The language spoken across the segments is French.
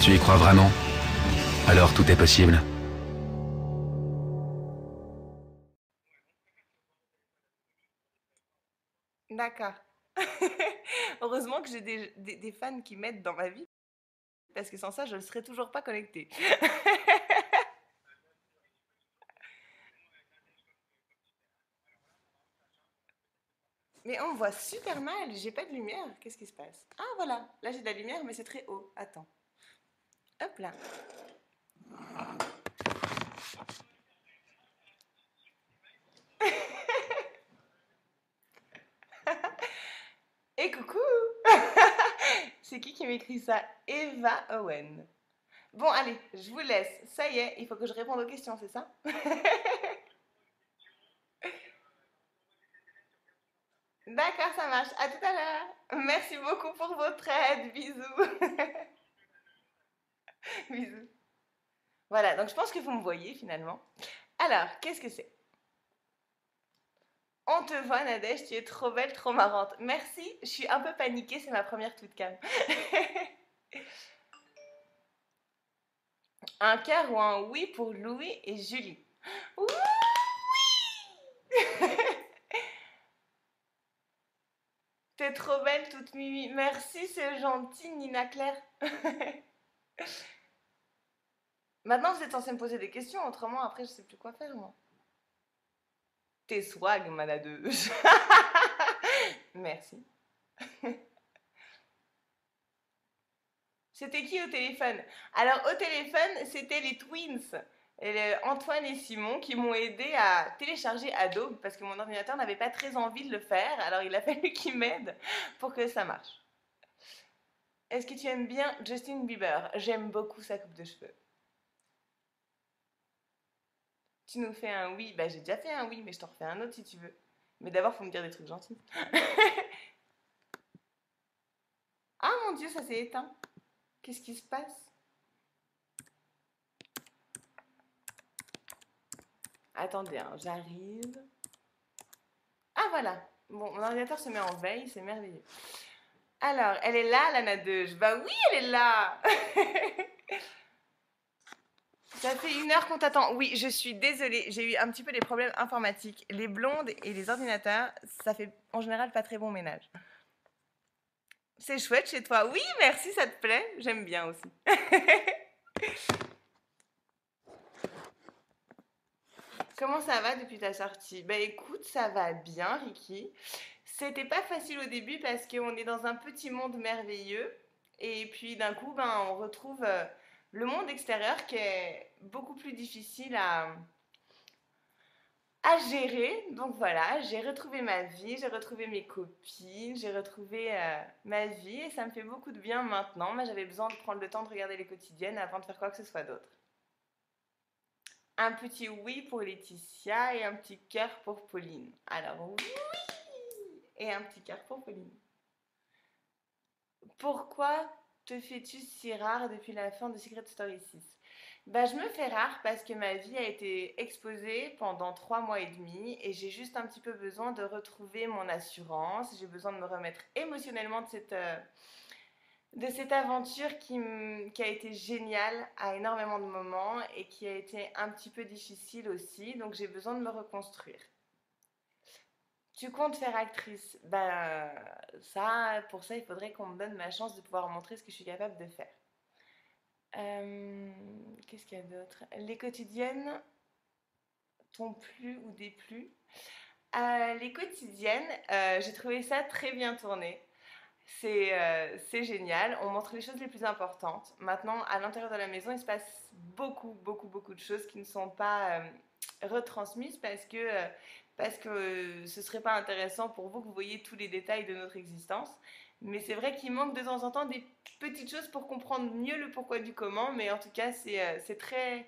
tu y crois vraiment, alors tout est possible. D'accord. Heureusement que j'ai des fans qui m'aident dans ma vie, parce que sans ça, je ne serais toujours pas connectée. Mais on me voit super mal, j'ai pas de lumière. Qu'est-ce qui se passe? Ah voilà, là j'ai de la lumière, mais c'est très haut. Attends. Hop là. Et coucou! C'est qui m'écrit ça? Eva Owen. Bon, allez, je vous laisse. Ça y est, il faut que je réponde aux questions, c'est ça? D'accord, ça marche. À tout à l'heure. Merci beaucoup pour votre aide. Bisous. Bisous. Voilà, donc je pense que vous me voyez finalement. Alors, qu'est-ce que c'est? On te voit, Nadège, tu es trop belle, trop marrante. Merci, je suis un peu paniquée, c'est ma première toute calme. Un cœur ou un oui pour Louis et Julie. Oui. T'es trop belle, toute mimi. Merci, c'est gentil, Nina Claire. Maintenant, vous êtes censé me poser des questions, autrement, après, je sais plus quoi faire, moi. T'es swag, manadeuse. Merci. C'était qui au téléphone? Alors, au téléphone, c'était les twins, Antoine et Simon, qui m'ont aidé à télécharger Adobe parce que mon ordinateur n'avait pas très envie de le faire. Alors, il a fallu qu'ils m'aident pour que ça marche. Est-ce que tu aimes bien Justin Bieber? J'aime beaucoup sa coupe de cheveux. Tu nous fais un oui? Bah, j'ai déjà fait un oui, mais je t'en refais un autre si tu veux. Mais d'abord, faut me dire des trucs gentils. Ah mon Dieu, ça s'est éteint. Qu'est-ce qui se passe? Attendez, hein, j'arrive. Ah voilà. Bon, mon ordinateur se met en veille, c'est merveilleux. Alors, elle est là, la nadeuse. Bah oui, elle est là. Ça fait 1 heure qu'on t'attend. Oui, je suis désolée, j'ai eu un petit peu des problèmes informatiques. Les blondes et les ordinateurs, ça fait en général pas très bon ménage. C'est chouette chez toi. Oui, merci, ça te plaît. J'aime bien aussi. Comment ça va depuis ta sortie? Bah écoute, ça va bien, Ricky. C'était pas facile au début parce qu'on est dans un petit monde merveilleux. Et puis d'un coup, ben, on retrouve le monde extérieur qui est beaucoup plus difficile à gérer. Donc voilà, j'ai retrouvé ma vie, j'ai retrouvé mes copines, j'ai retrouvé ma vie et ça me fait beaucoup de bien maintenant. Mais j'avais besoin de prendre le temps de regarder les quotidiennes avant de faire quoi que ce soit d'autre. Un petit oui pour Laetitia et un petit cœur pour Pauline. Alors oui et un petit cœur pour Pauline. Pourquoi te fais-tu si rare depuis la fin de Secret Story 6? Bah, je me fais rare parce que ma vie a été exposée pendant 3 mois et demi et j'ai juste un petit peu besoin de retrouver mon assurance. J'ai besoin de me remettre émotionnellement de cette aventure qui a été géniale à énormément de moments et qui a été un petit peu difficile aussi. Donc j'ai besoin de me reconstruire. Tu comptes faire actrice? Ben, ça, pour ça, il faudrait qu'on me donne ma chance de pouvoir montrer ce que je suis capable de faire. Euh, Qu'est-ce qu'il y a d'autre? Les quotidiennes t'ont plu ou déplu? Les quotidiennes, j'ai trouvé ça très bien tourné. C'est génial. On montre les choses les plus importantes. Maintenant, à l'intérieur de la maison, il se passe beaucoup, beaucoup, beaucoup de choses qui ne sont pas retransmises parce que ce serait pas intéressant pour vous que vous voyez tous les détails de notre existence. Mais c'est vrai qu'il manque de temps en temps des petites choses pour comprendre mieux le pourquoi du comment. Mais en tout cas, c'est très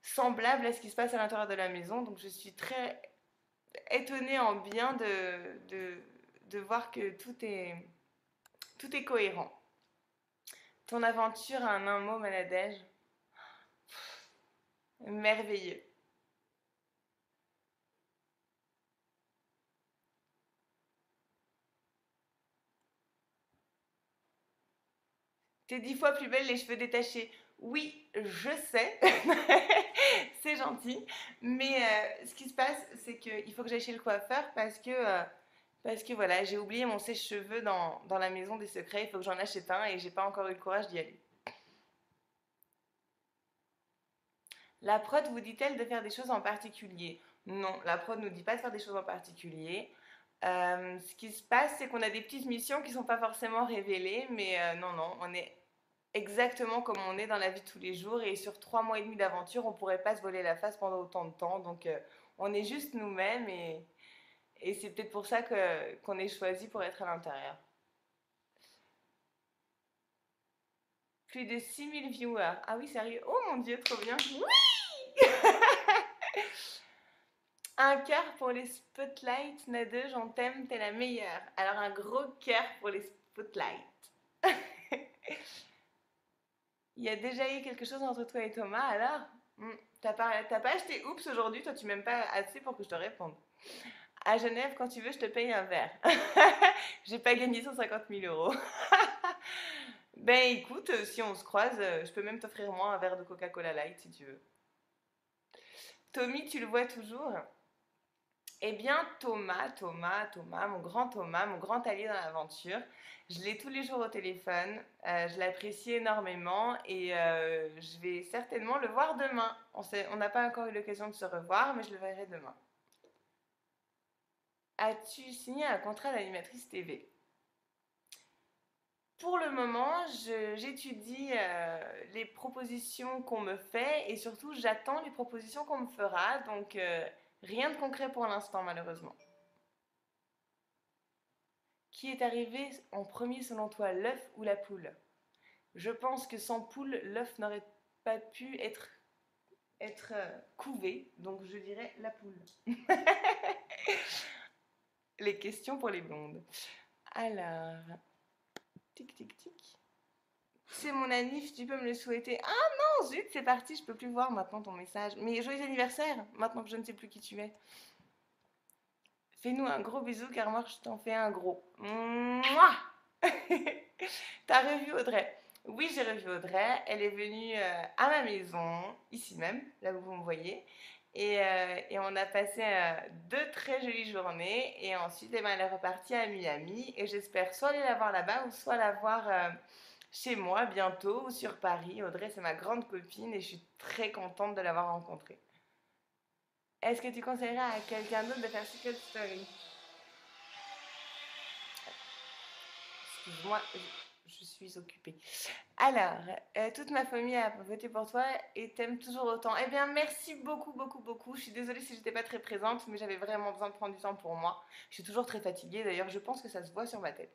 semblable à ce qui se passe à l'intérieur de la maison. Donc je suis très étonnée en bien de voir que tout est cohérent. Ton aventure en un mot, Maladège? Merveilleux. T'es 10 fois plus belle les cheveux détachés. Oui, je sais, c'est gentil, mais ce qui se passe, c'est qu'il faut que j'aille chez le coiffeur parce que voilà, j'ai oublié mon sèche-cheveux dans la maison des secrets, il faut que j'en achète un et j'ai pas encore eu le courage d'y aller. La prod vous dit-elle de faire des choses en particulier? Non, la prod nous dit pas de faire des choses en particulier. Ce qui se passe, c'est qu'on a des petites missions qui sont pas forcément révélées, mais non, non, on est exactement comme on est dans la vie de tous les jours et sur 3 mois et demi d'aventure, on pourrait pas se voler la face pendant autant de temps. Donc, on est juste nous-mêmes et c'est peut-être pour ça qu'on est choisi pour être à l'intérieur. Plus de 6 000 viewers. Ah oui, sérieux? Oh mon Dieu, trop bien. Oui. Un cœur pour les spotlights, Nadège, on t'aime, t'es la meilleure. Alors un gros cœur pour les spotlights. Il y a déjà eu quelque chose entre toi et Thomas, alors t'as pas acheté Oups aujourd'hui, toi tu m'aimes pas assez pour que je te réponde. À Genève, quand tu veux, je te paye un verre. J'ai pas gagné 150 000 euros. Ben écoute, si on se croise, je peux même t'offrir moi un verre de Coca-Cola Light si tu veux. Tommy, tu le vois toujours? Eh bien, Thomas, mon grand allié dans l'aventure, je l'ai tous les jours au téléphone, je l'apprécie énormément et je vais certainement le voir demain. On n'a pas encore eu l'occasion de se revoir, mais je le verrai demain. As-tu signé un contrat d'animatrice TV? Pour le moment, j'étudie les propositions qu'on me fait et surtout j'attends les propositions qu'on me fera, donc rien de concret pour l'instant malheureusement. Qui est arrivé en premier selon toi, l'œuf ou la poule? Je pense que sans poule, l'œuf n'aurait pas pu être couvé, donc je dirais la poule. Les questions pour les blondes. Alors, tic tic tic. C'est mon anniv, tu peux me le souhaiter. Ah non, zut, c'est parti, je peux plus voir maintenant ton message. Mais joyeux anniversaire, maintenant que je ne sais plus qui tu es. Fais-nous un gros bisou car moi je t'en fais un gros. Mouah. T'as revu Audrey? Oui, j'ai revu Audrey. Elle est venue à ma maison, ici même, là où vous me voyez. Et on a passé 2 très jolies journées. Et ensuite, eh ben, elle est repartie à Miami. Et j'espère soit aller la voir là-bas ou soit la voir chez moi bientôt ou sur Paris. Audrey, c'est ma grande copine et je suis très contente de l'avoir rencontrée. Est-ce que tu conseillerais à quelqu'un d'autre de faire Secret Story? Excuse-moi, je suis occupée. Alors, toute ma famille a voté pour toi et t'aime toujours autant. Eh bien, merci beaucoup, beaucoup, beaucoup. Je suis désolée si j'étais pas très présente, mais j'avais vraiment besoin de prendre du temps pour moi. Je suis toujours très fatiguée, d'ailleurs, je pense que ça se voit sur ma tête.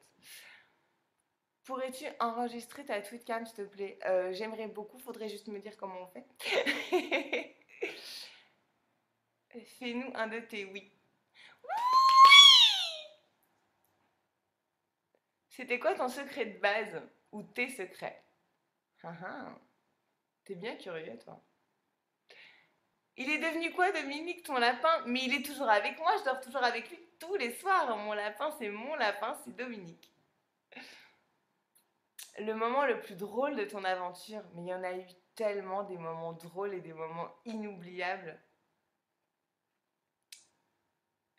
Pourrais-tu enregistrer ta tweetcam, s'il te plaît? J'aimerais beaucoup, faudrait juste me dire comment on fait. Fais-nous un de tes oui. C'était quoi ton secret de base? Ou tes secrets? Ah ah, t'es bien curieux, toi. Il est devenu quoi, Dominique, ton lapin? Mais il est toujours avec moi, je dors toujours avec lui tous les soirs. Mon lapin, c'est Dominique. Le moment le plus drôle de ton aventure, mais il y en a eu tellement des moments drôles et des moments inoubliables.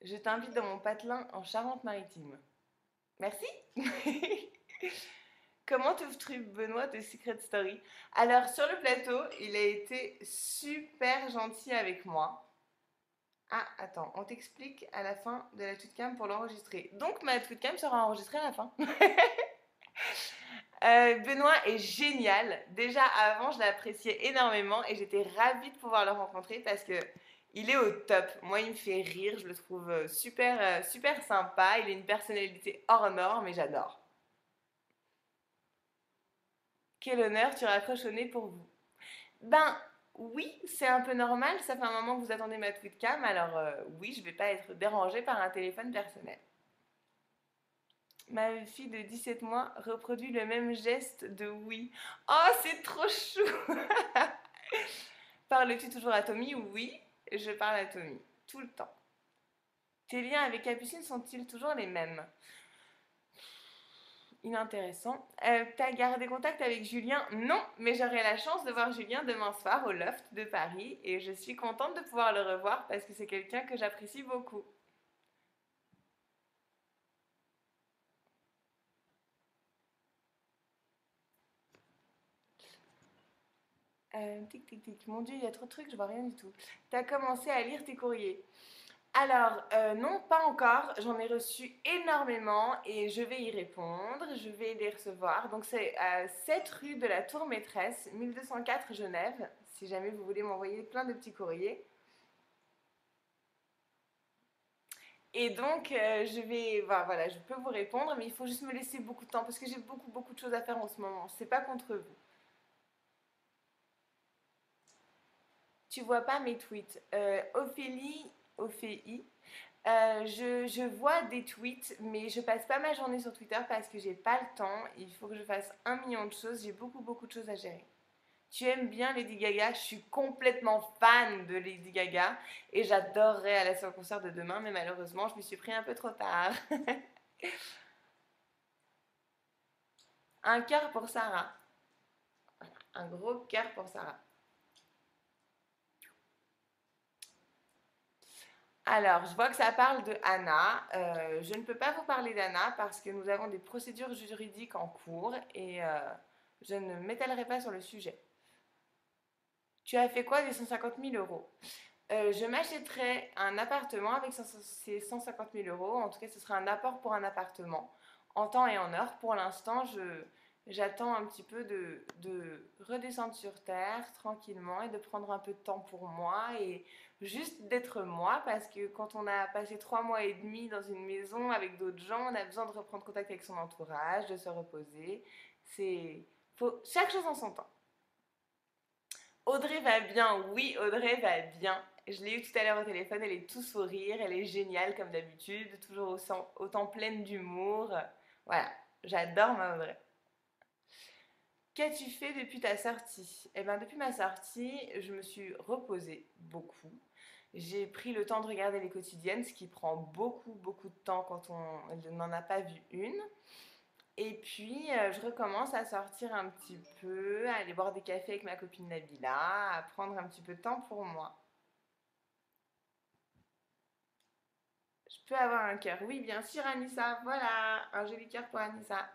Je t'invite dans mon patelin en Charente-Maritime. Merci. Comment trouves-tu Benoît de Secret Story? Alors, sur le plateau, il a été super gentil avec moi. Ah, attends, on t'explique à la fin de la tweetcam pour l'enregistrer. Donc, ma tweetcam sera enregistrée à la fin. Benoît est génial. Déjà, avant, je l'appréciais énormément et j'étais ravie de pouvoir le rencontrer parce que il est au top. Moi, il me fait rire, je le trouve super, super sympa. Il a une personnalité hors norme et j'adore. Quel honneur, tu raccroches au nez pour vous. Ben oui, c'est un peu normal, ça fait un moment que vous attendez ma tweetcam, alors oui, je vais pas être dérangée par un téléphone personnel. Ma fille de 17 mois reproduit le même geste de oui. Oh, c'est trop chou. Parles-tu toujours à Tommy? Oui, je parle à Tommy, tout le temps. Tes liens avec Capucine sont-ils toujours les mêmes? Inintéressant. T'as gardé contact avec Julien? Non, mais j'aurai la chance de voir Julien demain soir au Loft de Paris et je suis contente de pouvoir le revoir parce que c'est quelqu'un que j'apprécie beaucoup. Tic tic tic. Mon Dieu, il y a trop de trucs, je vois rien du tout. T'as commencé à lire tes courriers. Alors, non, pas encore. J'en ai reçu énormément et je vais y répondre. Je vais les recevoir. Donc, c'est à 7 rue de la Tour Maîtresse, 1204 Genève. Si jamais vous voulez m'envoyer plein de petits courriers. Et donc, je vais, voilà, je peux vous répondre, mais il faut juste me laisser beaucoup de temps parce que j'ai beaucoup de choses à faire en ce moment. C'est pas contre vous. Tu vois pas mes tweets. Ophélie, je vois des tweets, mais je passe pas ma journée sur Twitter parce que j'ai pas le temps. Il faut que je fasse 1 million de choses. J'ai beaucoup de choses à gérer. Tu aimes bien Lady Gaga? Je suis complètement fan de Lady Gaga et j'adorerais aller à son concert de demain, mais malheureusement, je me suis pris un peu trop tard. Un cœur pour Sarah. Un gros cœur pour Sarah. Alors, je vois que ça parle de Anna. Je ne peux pas vous parler d'Anna parce que nous avons des procédures juridiques en cours et je ne m'étalerai pas sur le sujet. Tu as fait quoi des 150 000 euros? Je m'achèterai un appartement avec ces 150 000 euros. En tout cas, ce sera un apport pour un appartement en temps et en heure. Pour l'instant, j'attends un petit peu de redescendre sur terre tranquillement et de prendre un peu de temps pour moi et juste d'être moi parce que quand on a passé 3 mois et demi dans une maison avec d'autres gens, on a besoin de reprendre contact avec son entourage, de se reposer. Faut chaque chose en son temps. Audrey va bien, oui, Audrey va bien. Je l'ai eu tout à l'heure au téléphone, elle est tout sourire, elle est géniale comme d'habitude, toujours autant pleine d'humour. Voilà, j'adore ma Audrey. Qu'as-tu fait depuis ta sortie? Eh bien, depuis ma sortie, je me suis reposée beaucoup. J'ai pris le temps de regarder les quotidiennes, ce qui prend beaucoup de temps quand on n'en a pas vu une. Et puis, je recommence à sortir un petit peu, à aller boire des cafés avec ma copine Nabila, à prendre un petit peu de temps pour moi. Je peux avoir un cœur. Oui, bien sûr, Anissa. Voilà, un joli cœur pour Anissa.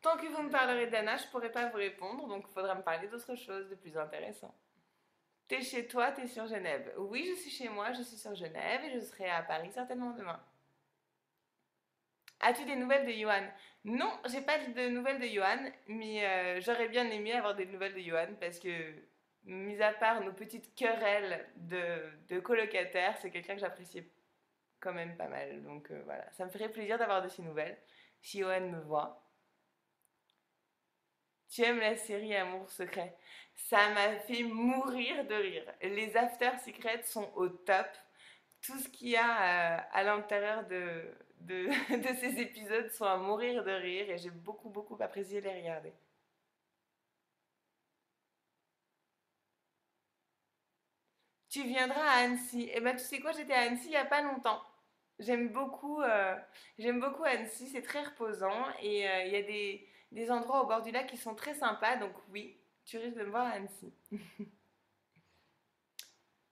Tant que vous me parlerez d'Anna, je pourrai pas vous répondre, donc il faudra me parler d'autre chose de plus intéressant. T'es chez toi, t'es sur Genève. Oui, je suis chez moi, je suis sur Genève et je serai à Paris certainement demain. As-tu des nouvelles de Johan? Non, j'ai pas de nouvelles de Johan, mais j'aurais bien aimé avoir des nouvelles de Johan parce que, mis à part nos petites querelles de colocataires, c'est quelqu'un que j'appréciais quand même pas mal. Donc voilà, ça me ferait plaisir d'avoir de ses nouvelles si Johan me voit. Tu aimes la série Amour secret? Ça m'a fait mourir de rire. Les After Secrets sont au top. Tout ce qu'il y a à l'intérieur de ces épisodes sont à mourir de rire et j'ai beaucoup apprécié les regarder. Tu viendras à Annecy. Eh ben, tu sais quoi, j'étais à Annecy il n'y a pas longtemps. J'aime beaucoup, euh, j'aime beaucoup Annecy, c'est très reposant et il y a des endroits au bord du lac qui sont très sympas, donc oui, tu risques de me voir à Annecy.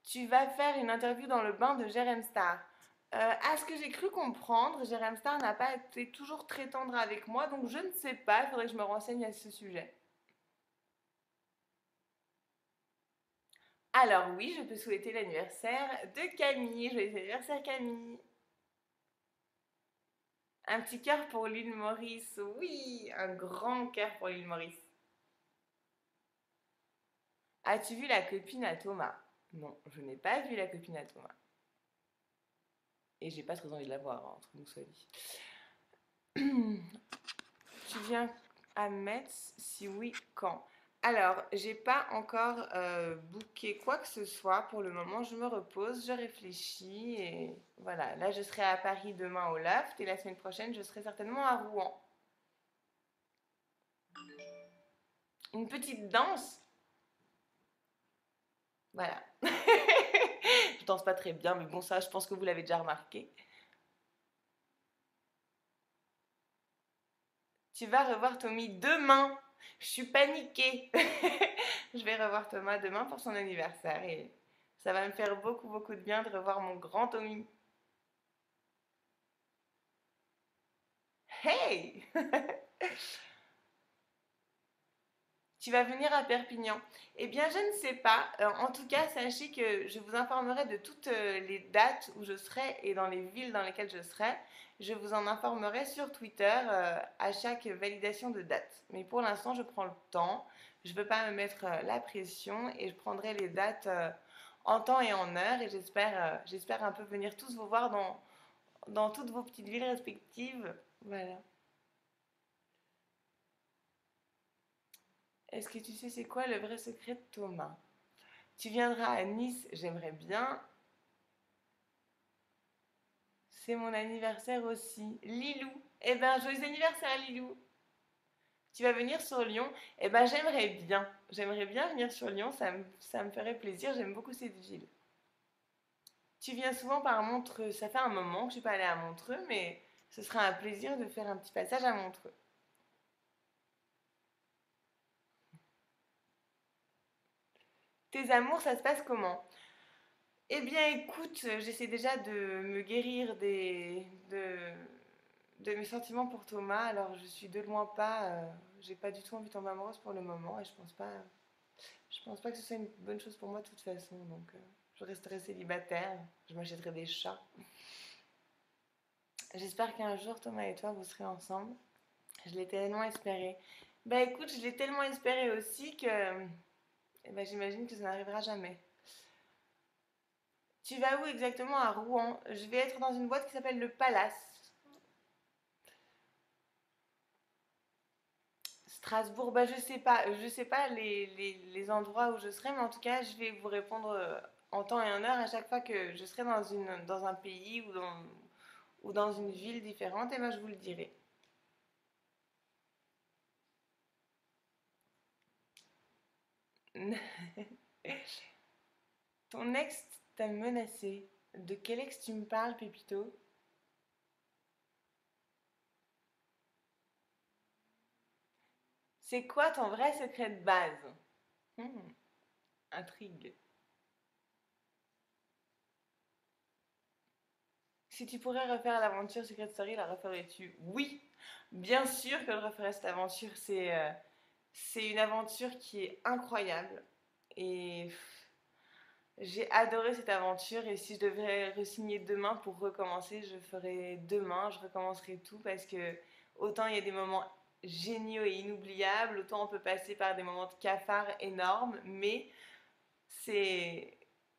Tu vas faire une interview dans le bain de Jérém Star. À ce que j'ai cru comprendre, Jérém Star n'a pas été toujours très tendre avec moi, donc je ne sais pas, il faudrait que je me renseigne à ce sujet. Alors oui, je peux souhaiter l'anniversaire de Camille. Joyeux anniversaire Camille. Un petit cœur pour l'île Maurice. Oui, un grand cœur pour l'île Maurice. As-tu vu la copine à Thomas? Non, je n'ai pas vu la copine à Thomas. Et j'ai pas très envie de la voir, hein, entre nous soit dit. Tu viens à Metz? Si oui, quand? Alors, j'ai pas encore booké quoi que ce soit pour le moment. Je me repose, je réfléchis et voilà. Là, je serai à Paris demain au Loft et la semaine prochaine, je serai certainement à Rouen. Une petite danse? Voilà. Je danse pas très bien, mais bon, ça, je pense que vous l'avez déjà remarqué. Tu vas revoir Tommy demain. Je suis paniquée. Je vais revoir Thomas demain pour son anniversaire et ça va me faire beaucoup, beaucoup de bien de revoir mon grand Tommy. Hey! Tu vas venir à Perpignan. Eh bien, je ne sais pas. En tout cas, sachez que je vous informerai de toutes les dates où je serai et dans les villes dans lesquelles je serai. Je vous en informerai sur Twitter à chaque validation de date. Mais pour l'instant, je prends le temps. Je ne veux pas me mettre la pression et je prendrai les dates en temps et en heure. Et j'espère un peu venir tous vous voir dans toutes vos petites villes respectives. Voilà. Est-ce que tu sais c'est quoi le vrai secret de Thomas? Tu viendras à Nice, j'aimerais bien. C'est mon anniversaire aussi. Lilou. Eh ben, joyeux anniversaire, Lilou. Tu vas venir sur Lyon? Eh ben, j'aimerais bien. J'aimerais bien venir sur Lyon, ça me ferait plaisir. J'aime beaucoup cette ville. Tu viens souvent par Montreux. Ça fait un moment que je suis pas allée à Montreux, mais ce sera un plaisir de faire un petit passage à Montreux. Tes amours, ça se passe comment? Eh bien, écoute, j'essaie déjà de me guérir de mes sentiments pour Thomas. Alors, je suis de loin pas, j'ai pas du tout envie de tomber amoureuse pour le moment et je pense pas que ce soit une bonne chose pour moi de toute façon. Donc, je resterai célibataire, je m'achèterai des chats. J'espère qu'un jour, Thomas et toi, vous serez ensemble. Je l'ai tellement espéré. Bah écoute, je l'ai tellement espéré aussi que eh ben, j'imagine que ça n'arrivera jamais. Tu vas où exactement? À Rouen. Je vais être dans une boîte qui s'appelle le Palace. Strasbourg, bah je sais pas les endroits où je serai, mais en tout cas, je vais vous répondre en temps et en heure à chaque fois que je serai dans un pays ou dans une ville différente, et ben je vous le dirai. Ton ex t'a menacé. De quel ex tu me parles, Pépito? C'est quoi ton vrai secret de base? Hmm, intrigue. Si tu pourrais refaire l'aventure Secret Story, la referais-tu? Oui, bien sûr que je referais cette aventure. C'est une aventure qui est incroyable. Et j'ai adoré cette aventure. Et si je devrais re-signer demain pour recommencer, je ferais demain. Je recommencerai tout parce que autant il y a des moments géniaux et inoubliables, autant on peut passer par des moments de cafard énormes. Mais c'est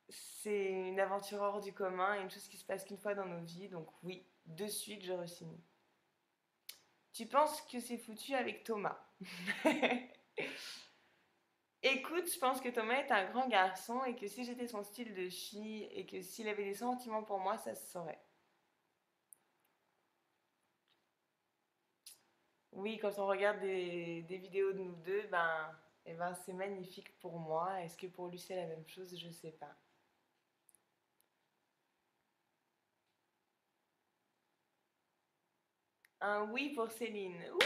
c'est une aventure hors du commun, une chose qui se passe qu'une fois dans nos vies, donc oui, de suite je re-signe. Tu penses que c'est foutu avec Thomas? Écoute, je pense que Thomas est un grand garçon et que si j'étais son style de fille et que s'il avait des sentiments pour moi, ça se saurait. Oui, quand on regarde des vidéos de nous deux, eh ben c'est magnifique pour moi. Est-ce que pour lui c'est la même chose? Je sais pas. Un oui pour Céline. Ouh.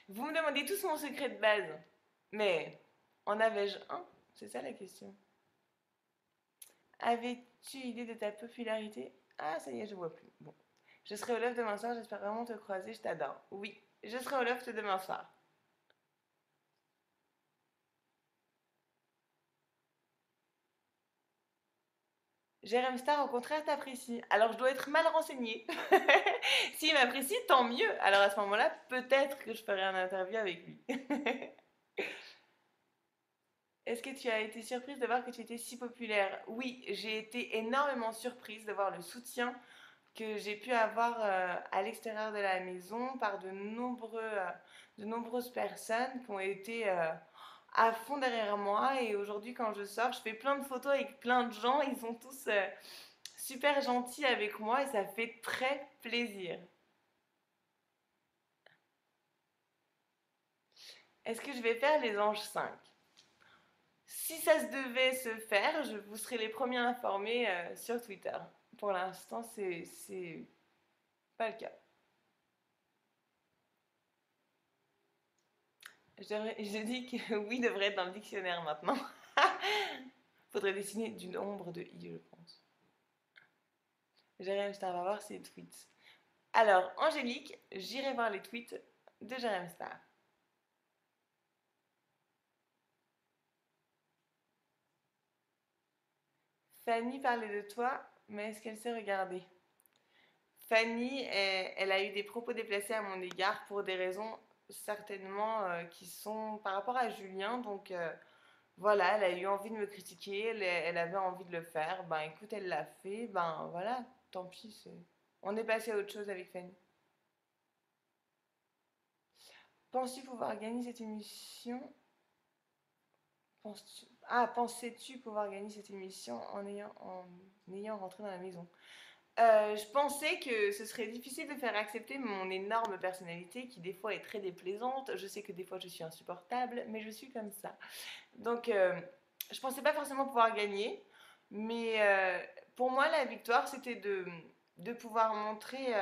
Vous me demandez tous mon secret de base. Mais en avais-je un? C'est ça la question. Avais-tu idée de ta popularité? Ah, ça y est, je vois plus. Bon. Je serai au loft demain soir, j'espère vraiment te croiser, je t'adore. Oui, je serai au loft demain soir. Jérém Star, au contraire, t'apprécie. Alors, je dois être mal renseignée. S'il m'apprécie, tant mieux. Alors, à ce moment-là, peut-être que je ferai un interview avec lui. Est-ce que tu as été surprise de voir que tu étais si populaire? Oui, j'ai été énormément surprise de voir le soutien que j'ai pu avoir à l'extérieur de la maison par de nombreuses personnes qui ont été à fond derrière moi. Et aujourd'hui, quand je sors, je fais plein de photos avec plein de gens. Ils sont tous super gentils avec moi et ça fait très plaisir. Est-ce que je vais faire les anges 5? Si ça se devait se faire, je vous serai les premiers informés sur Twitter. Pour l'instant, c'est pas le cas. Je dis que oui devrait être dans le dictionnaire maintenant. Faudrait dessiner du nombre de i, je pense. Jérém Star va voir ses tweets. Alors, Angélique, j'irai voir les tweets de Jérém Star. Fanny parlait de toi, mais est-ce qu'elle s'est regardée? Fanny, elle a eu des propos déplacés à mon égard pour des raisons certainement qui sont par rapport à Julien. Donc voilà, elle a eu envie de me critiquer, elle avait envie de le faire. Ben écoute, elle l'a fait. Ben voilà, tant pis. On est passé à autre chose avec Fanny. Penses-tu pouvoir gagner cette émission? Pensais-tu pouvoir gagner cette émission en ayant rentré dans la maison? Je pensais que ce serait difficile de faire accepter mon énorme personnalité qui des fois est très déplaisante. Je sais que des fois je suis insupportable, mais je suis comme ça. Donc je pensais pas forcément pouvoir gagner, mais pour moi la victoire c'était de pouvoir montrer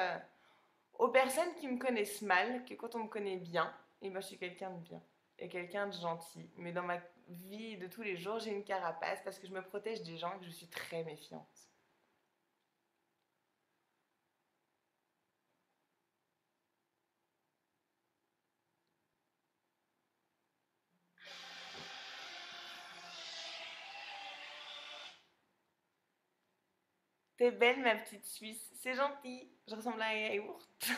aux personnes qui me connaissent mal que quand on me connaît bien, et ben, je suis quelqu'un de bien et quelqu'un de gentil. Mais dans ma vie de tous les jours, j'ai une carapace parce que je me protège des gens et que je suis très méfiante. T'es belle, ma petite Suisse. C'est gentil. Je ressemble à un yaourt.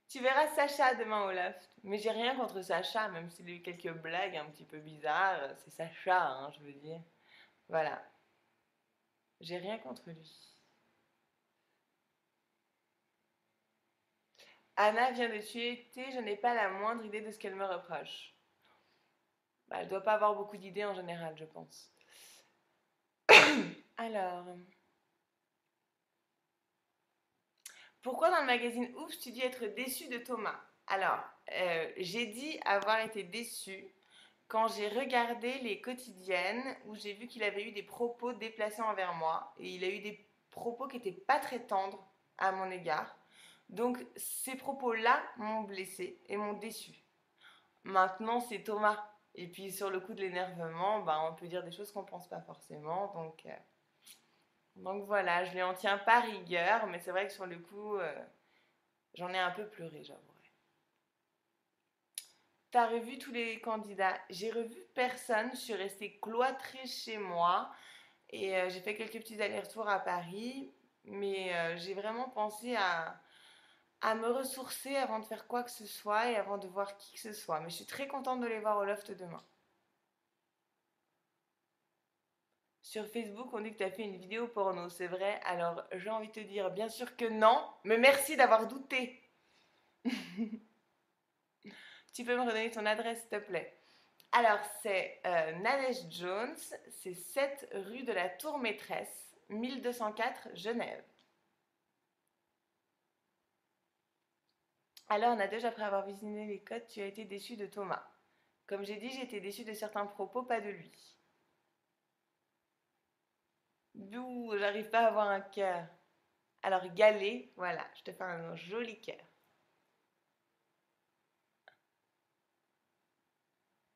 Tu verras Sacha demain au loft. Mais j'ai rien contre Sacha, même s'il a eu quelques blagues un petit peu bizarres. C'est Sacha, hein, je veux dire. Voilà. J'ai rien contre lui. Anna vient de tuer T. Je n'ai pas la moindre idée de ce qu'elle me reproche. Bah, elle doit pas avoir beaucoup d'idées en général, je pense. Alors, pourquoi dans le magazine Ouf tu dis être déçu de Thomas? Alors, j'ai dit avoir été déçue quand j'ai regardé les quotidiennes où j'ai vu qu'il avait eu des propos déplacés envers moi et il a eu des propos qui n'étaient pas très tendres à mon égard. Donc ces propos-là m'ont blessée et m'ont déçue. Maintenant c'est Thomas. Et puis sur le coup de l'énervement, ben, on peut dire des choses qu'on ne pense pas forcément. Donc voilà, je lui en tiens pas rigueur, mais c'est vrai que sur le coup, j'en ai un peu pleuré, j'avouerai. T'as revu tous les candidats? J'ai revu personne, je suis restée cloîtrée chez moi et j'ai fait quelques petits allers-retours à Paris, mais j'ai vraiment pensé à me ressourcer avant de faire quoi que ce soit et avant de voir qui que ce soit. Mais je suis très contente de les voir au loft demain. Sur Facebook, on dit que tu as fait une vidéo porno, c'est vrai? Alors j'ai envie de te dire bien sûr que non, mais merci d'avoir douté. Tu peux me redonner ton adresse, s'il te plaît? Alors, c'est Nadège Jones, c'est 7 rue de la Tour Maîtresse, 1204 Genève. Alors, Nadège, après avoir visionné les codes, tu as été déçue de Thomas. Comme j'ai dit, j'ai été déçue de certains propos, pas de lui. D'où j'arrive pas à avoir un cœur. Alors, galet, voilà, je te fais un joli cœur.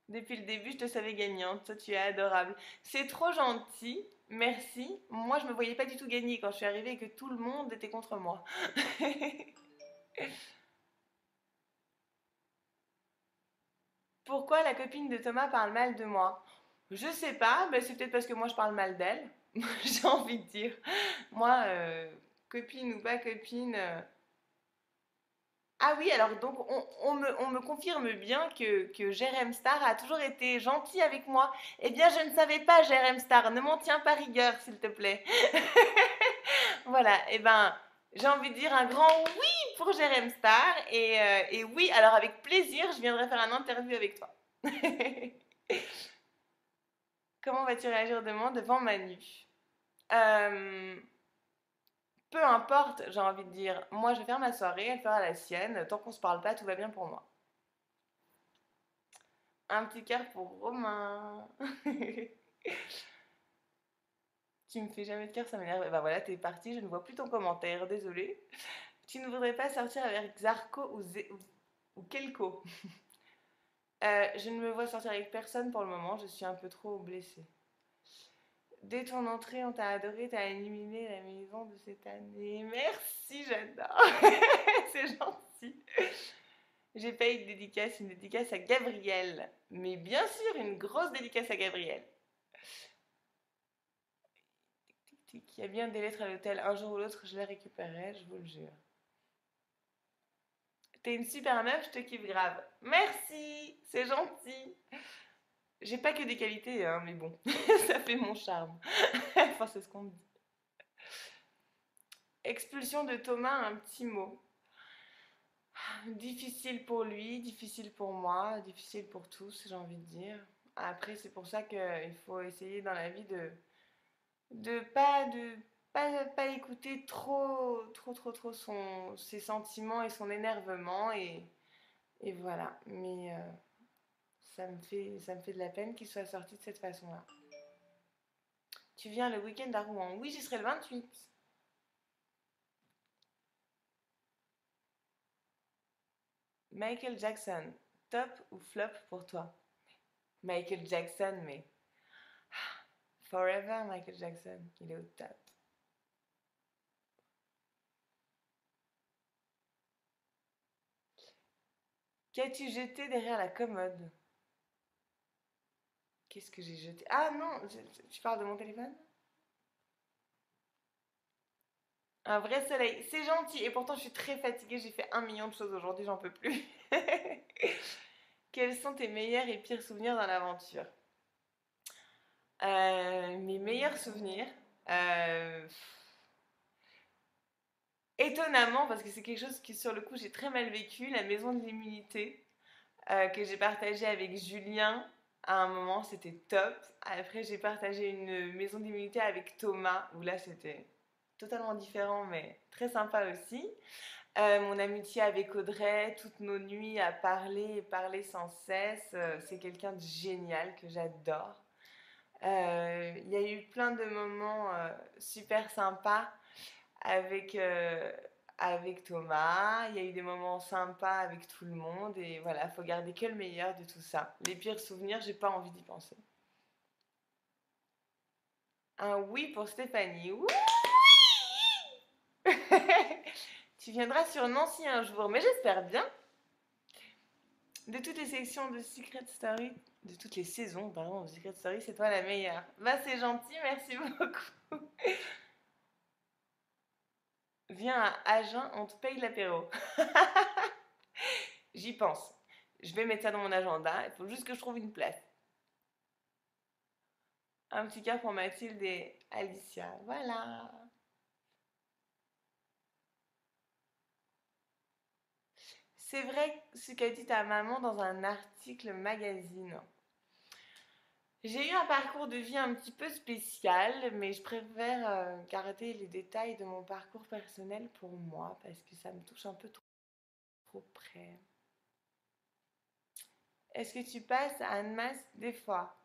Depuis le début, je te savais gagnante. Toi, tu es adorable. C'est trop gentil. Merci. Moi, je me voyais pas du tout gagner quand je suis arrivée et que tout le monde était contre moi. Pourquoi la copine de Thomas parle mal de moi? Je sais pas, mais c'est peut-être parce que moi je parle mal d'elle. J'ai envie de dire. Moi, copine ou pas copine. Ah oui, alors donc on me confirme bien que Jérém Star a toujours été gentil avec moi. Eh bien, je ne savais pas, Jérém Star. Ne m'en tiens pas rigueur, s'il te plaît. Voilà, eh ben, j'ai envie de dire un grand oui pour Jérém Star. Et oui, alors avec plaisir, je viendrai faire un interview avec toi. Comment vas-tu réagir demain devant Manu? Euh, Peu importe, j'ai envie de dire. Moi, je vais faire ma soirée, elle fera la sienne. Tant qu'on se parle pas, tout va bien pour moi. Un petit cœur pour Romain. Tu me fais jamais de cœur, ça m'énerve. Bah voilà, t'es parti, je ne vois plus ton commentaire, désolée. Tu ne voudrais pas sortir avec Zarko ou Kelko? Je ne me vois sortir avec personne pour le moment, je suis un peu trop blessée. Dès ton entrée, on t'a adoré, t'as illuminé la maison de cette année. Merci, j'adore. C'est gentil. J'ai pas eu de dédicace, une dédicace à Gabriel. Mais bien sûr, une grosse dédicace à Gabriel. Il y a bien des lettres à l'hôtel. Un jour ou l'autre, je les récupérerai, je vous le jure. T'es une super meuf, je te kiffe grave. Merci, c'est gentil. J'ai pas que des qualités, hein, mais bon, ça fait mon charme. Enfin, c'est ce qu'on me dit. Expulsion de Thomas, un petit mot. Difficile pour lui, difficile pour moi, difficile pour tous, j'ai envie de dire. Après, c'est pour ça qu'il faut essayer dans la vie de pas écouter trop ses sentiments et son énervement et voilà. Mais ça me fait de la peine qu'il soit sorti de cette façon-là. Tu viens le week-end à Rouen? Oui, j'y serai le 28. Michael Jackson, top ou flop pour toi? Michael Jackson, mais forever Michael Jackson, il est au top. Qu'as-tu jeté derrière la commode? Qu'est-ce que j'ai jeté? Ah non, tu parles de mon téléphone? Un vrai soleil, c'est gentil. Et pourtant, je suis très fatiguée. J'ai fait 1 million de choses aujourd'hui, j'en peux plus. Quels sont tes meilleurs et pires souvenirs dans l'aventure? Mes meilleurs souvenirs, euh, étonnamment, parce que c'est quelque chose qui, sur le coup, j'ai très mal vécu, la maison de l'immunité que j'ai partagée avec Julien. À un moment, c'était top. Après, j'ai partagé une maison d'immunité avec Thomas, où là, c'était totalement différent, mais très sympa aussi. Mon amitié avec Audrey, toutes nos nuits à parler et parler sans cesse, c'est quelqu'un de génial que j'adore. Il y a eu plein de moments super sympas avec, avec Thomas. Il y a eu des moments sympas avec tout le monde. Et voilà, faut garder que le meilleur de tout ça. Les pires souvenirs, j'ai pas envie d'y penser. Un oui pour Stéphanie. Oui. Tu viendras sur Nancy un jour, mais j'espère bien. De toutes les sections de Secret Story, de toutes les saisons, pardon, de Secret Story, c'est toi la meilleure. Bah, c'est gentil, merci beaucoup. Viens à Agen, on te paye l'apéro. J'y pense. Je vais mettre ça dans mon agenda. Il faut juste que je trouve une place. Un petit cœur pour Mathilde et Alicia. Voilà. C'est vrai ce qu'a dit ta maman dans un article magazine. J'ai eu un parcours de vie un petit peu spécial, mais je préfère garder les détails de mon parcours personnel pour moi parce que ça me touche un peu trop près. Est-ce que tu passes à Annemasse des fois?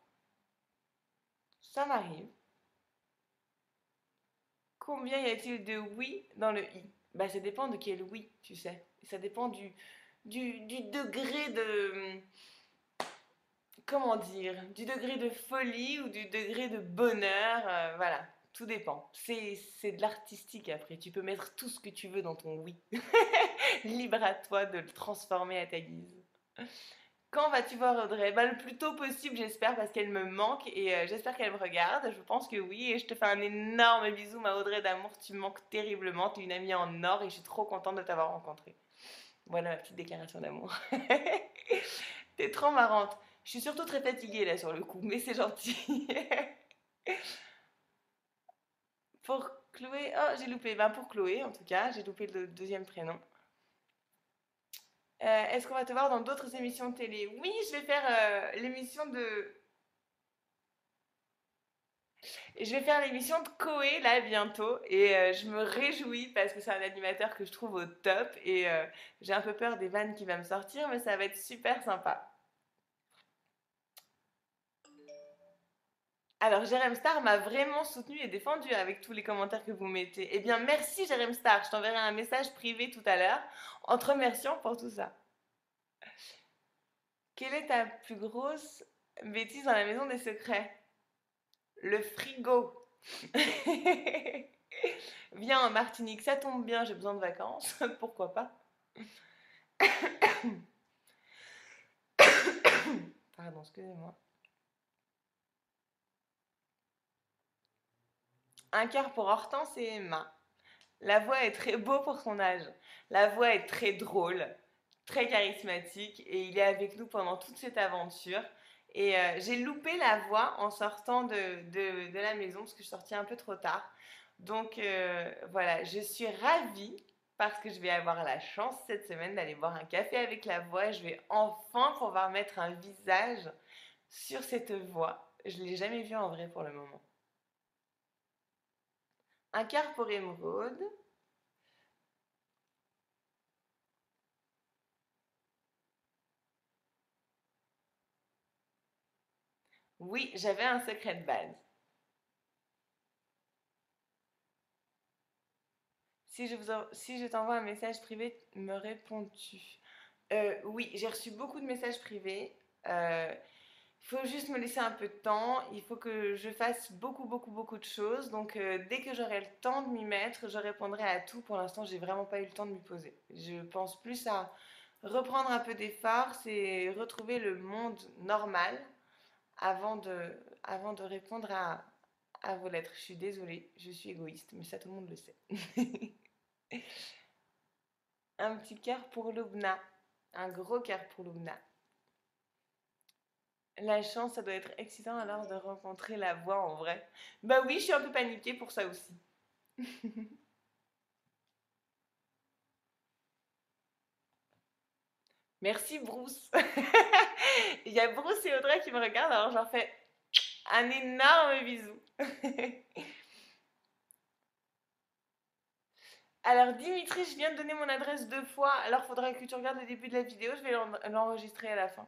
Ça m'arrive. Combien y a-t-il de oui dans le i? Bah, ça dépend de quel oui, tu sais. Ça dépend du degré de, comment dire, du degré de folie ou du degré de bonheur. Voilà, tout dépend. C'est de l'artistique après. Tu peux mettre tout ce que tu veux dans ton oui. Libre à toi de le transformer à ta guise. Quand vas-tu voir Audrey? Bah, le plus tôt possible, j'espère, parce qu'elle me manque et j'espère qu'elle me regarde. Je pense que oui. Et je te fais un énorme bisou, ma Audrey d'amour. Tu me manques terriblement. Tu es une amie en or et je suis trop contente de t'avoir rencontrée. Voilà ma petite déclaration d'amour. T'es trop marrante. Je suis surtout très fatiguée là sur le coup, mais c'est gentil. Pour Chloé, oh j'ai loupé. Ben, pour Chloé en tout cas, j'ai loupé le deuxième prénom. Est-ce qu'on va te voir dans d'autres émissions de télé? Oui, je vais faire l'émission de. Je vais faire l'émission de Koé là bientôt et je me réjouis parce que c'est un animateur que je trouve au top et j'ai un peu peur des vannes qui va me sortir, mais ça va être super sympa. Alors, Jérém Star m'a vraiment soutenu et défendu avec tous les commentaires que vous mettez. Eh bien, merci Jérém Star. Je t'enverrai un message privé tout à l'heure en te remerciant pour tout ça. Quelle est ta plus grosse bêtise dans la maison des secrets? Le frigo. Viens en Martinique, ça tombe bien, j'ai besoin de vacances. Pourquoi pas? Pardon, excusez-moi. Un cœur pour Hortense et Emma. La voix est très beau pour son âge. La voix est très drôle, très charismatique et il est avec nous pendant toute cette aventure. Et j'ai loupé la voix en sortant de la maison parce que je suis sortie un peu trop tard. Donc voilà, je suis ravie parce que je vais avoir la chance cette semaine d'aller boire un café avec la voix. Je vais enfin pouvoir mettre un visage sur cette voix. Je ne l'ai jamais vue en vrai pour le moment. Un quart pour Émeraude. Oui, j'avais un secret de base. Si je t'envoie un message privé, me réponds-tu? Oui, j'ai reçu beaucoup de messages privés. Il faut juste me laisser un peu de temps. Il faut que je fasse beaucoup, beaucoup, beaucoup de choses. Donc, dès que j'aurai le temps de m'y mettre, je répondrai à tout. Pour l'instant, j'ai vraiment pas eu le temps de m'y poser. Je pense plus à reprendre un peu des forces et retrouver le monde normal avant de, avant de répondre à vos lettres. Je suis désolée, je suis égoïste, mais ça, tout le monde le sait. Un petit cœur pour Lubna. Un gros cœur pour Lubna. La chance, ça doit être excitant alors de rencontrer la voix en vrai. Bah oui, je suis un peu paniquée pour ça aussi. Merci Bruce. Il y a Bruce et Audrey qui me regardent, alors j'en fais un énorme bisou. Alors Dimitri, je viens de donner mon adresse 2 fois, alors faudra que tu regardes le début de la vidéo, je vais l'enregistrer à la fin.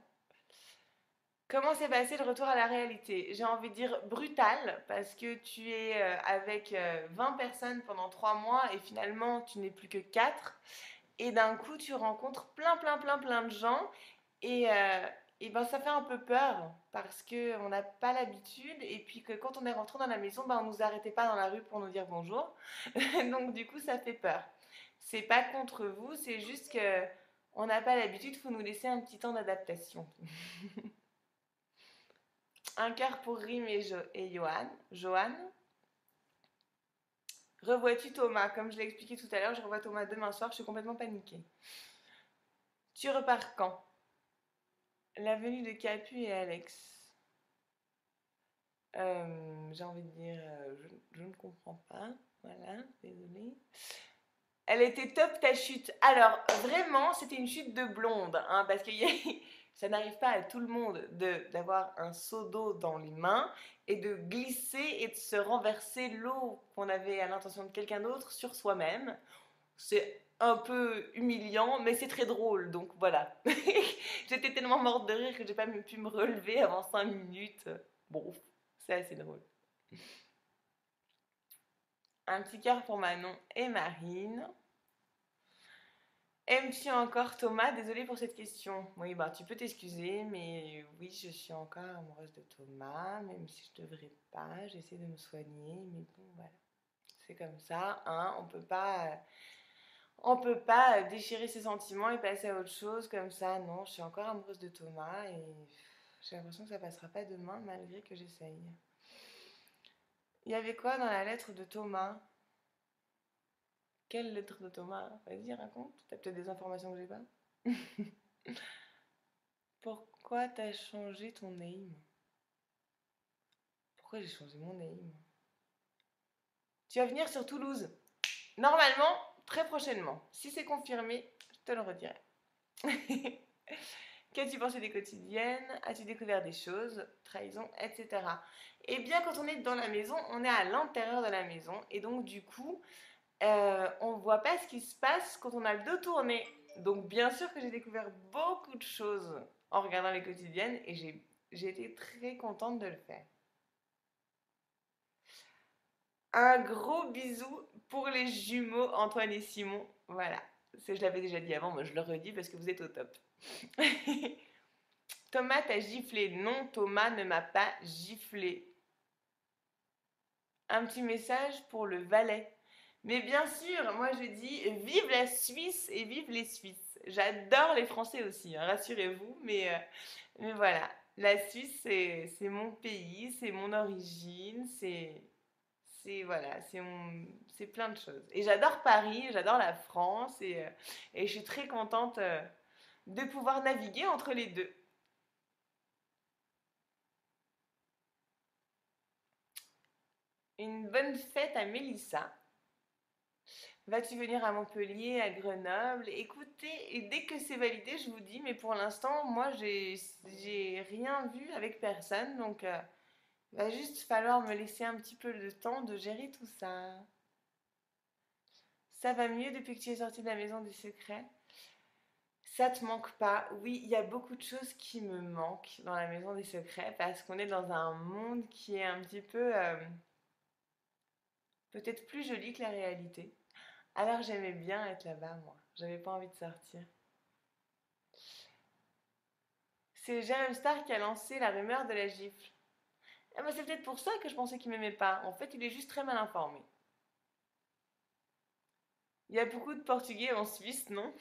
Comment s'est passé le retour à la réalité? J'ai envie de dire brutal, parce que tu es avec 20 personnes pendant 3 mois et finalement tu n'es plus que 4. Et d'un coup, tu rencontres plein, plein, plein, plein de gens. Et, euh, et ben, ça fait un peu peur parce qu'on n'a pas l'habitude. Et puis que quand on est rentré dans la maison, ben, on ne nous arrêtait pas dans la rue pour nous dire bonjour. Donc du coup, ça fait peur. C'est pas contre vous, c'est juste que on n'a pas l'habitude, il faut nous laisser un petit temps d'adaptation. Un cœur pour Rim et Johan. Johan. Revois-tu Thomas? Comme je l'ai expliqué tout à l'heure, je revois Thomas demain soir, je suis complètement paniquée. Tu repars quand? La venue de Capu et Alex. J'ai envie de dire, je ne comprends pas. Voilà, désolée. Elle était top ta chute. Alors, vraiment, c'était une chute de blonde, hein, parce que ça n'arrive pas à tout le monde d'avoir un seau d'eau dans les mains et de glisser et de se renverser l'eau qu'on avait à l'intention de quelqu'un d'autre sur soi-même. C'est un peu humiliant, mais c'est très drôle, donc voilà. J'étais tellement morte de rire que j'ai pas même pu me relever avant 5 minutes. Bon, c'est assez drôle. Un petit cœur pour Manon et Marine. Aimes-tu encore Thomas? Désolée pour cette question. Oui, bah tu peux t'excuser, mais oui, je suis encore amoureuse de Thomas, même si je devrais pas. J'essaie de me soigner, mais bon, voilà. C'est comme ça, hein. On peut pas déchirer ses sentiments et passer à autre chose comme ça. Non, je suis encore amoureuse de Thomas et j'ai l'impression que ça passera pas demain malgré que j'essaye. Il y avait quoi dans la lettre de Thomas? Quelle lettre de Thomas? Vas-y, raconte. T'as peut-être des informations que j'ai pas. Pourquoi t'as changé ton name? Pourquoi j'ai changé mon name? Tu vas venir sur Toulouse. Normalement, très prochainement. Si c'est confirmé, je te le redirai. Qu'as-tu pensé des quotidiennes? As-tu découvert des choses? Trahison, etc. Eh bien, quand on est dans la maison, on est à l'intérieur de la maison. Et donc, du coup, on ne voit pas ce qui se passe quand on a le dos tourné. Donc, bien sûr que j'ai découvert beaucoup de choses en regardant les quotidiennes et j'ai été très contente de le faire. Un gros bisou pour les jumeaux Antoine et Simon. Voilà. Je l'avais déjà dit avant, moi je le redis parce que vous êtes au top. Thomas t'a giflé. Non, Thomas ne m'a pas giflé. Un petit message pour le valet. Mais bien sûr, moi je dis vive la Suisse et vive les Suisses. J'adore les Français aussi, hein, rassurez-vous, mais voilà. La Suisse, c'est mon pays, c'est mon origine, voilà, c'est plein de choses. Et j'adore Paris, j'adore la France et je suis très contente de pouvoir naviguer entre les deux. Une bonne fête à Mélissa. Vas-tu venir à Montpellier, à Grenoble? Écoutez, et dès que c'est validé, je vous dis, mais pour l'instant, moi, j'ai rien vu avec personne, donc il va juste falloir me laisser un petit peu de temps de gérer tout ça. Ça va mieux depuis que tu es sortie de la maison des secrets? Ça te manque pas? Oui, il y a beaucoup de choses qui me manquent dans la maison des secrets parce qu'on est dans un monde qui est un petit peu peut-être plus joli que la réalité. Alors j'aimais bien être là-bas, moi. J'avais pas envie de sortir. C'est Jeremy Star qui a lancé la rumeur de la gifle. Ah bah c'est peut-être pour ça que je pensais qu'il m'aimait pas. En fait, il est juste très mal informé. Il y a beaucoup de Portugais en Suisse, non?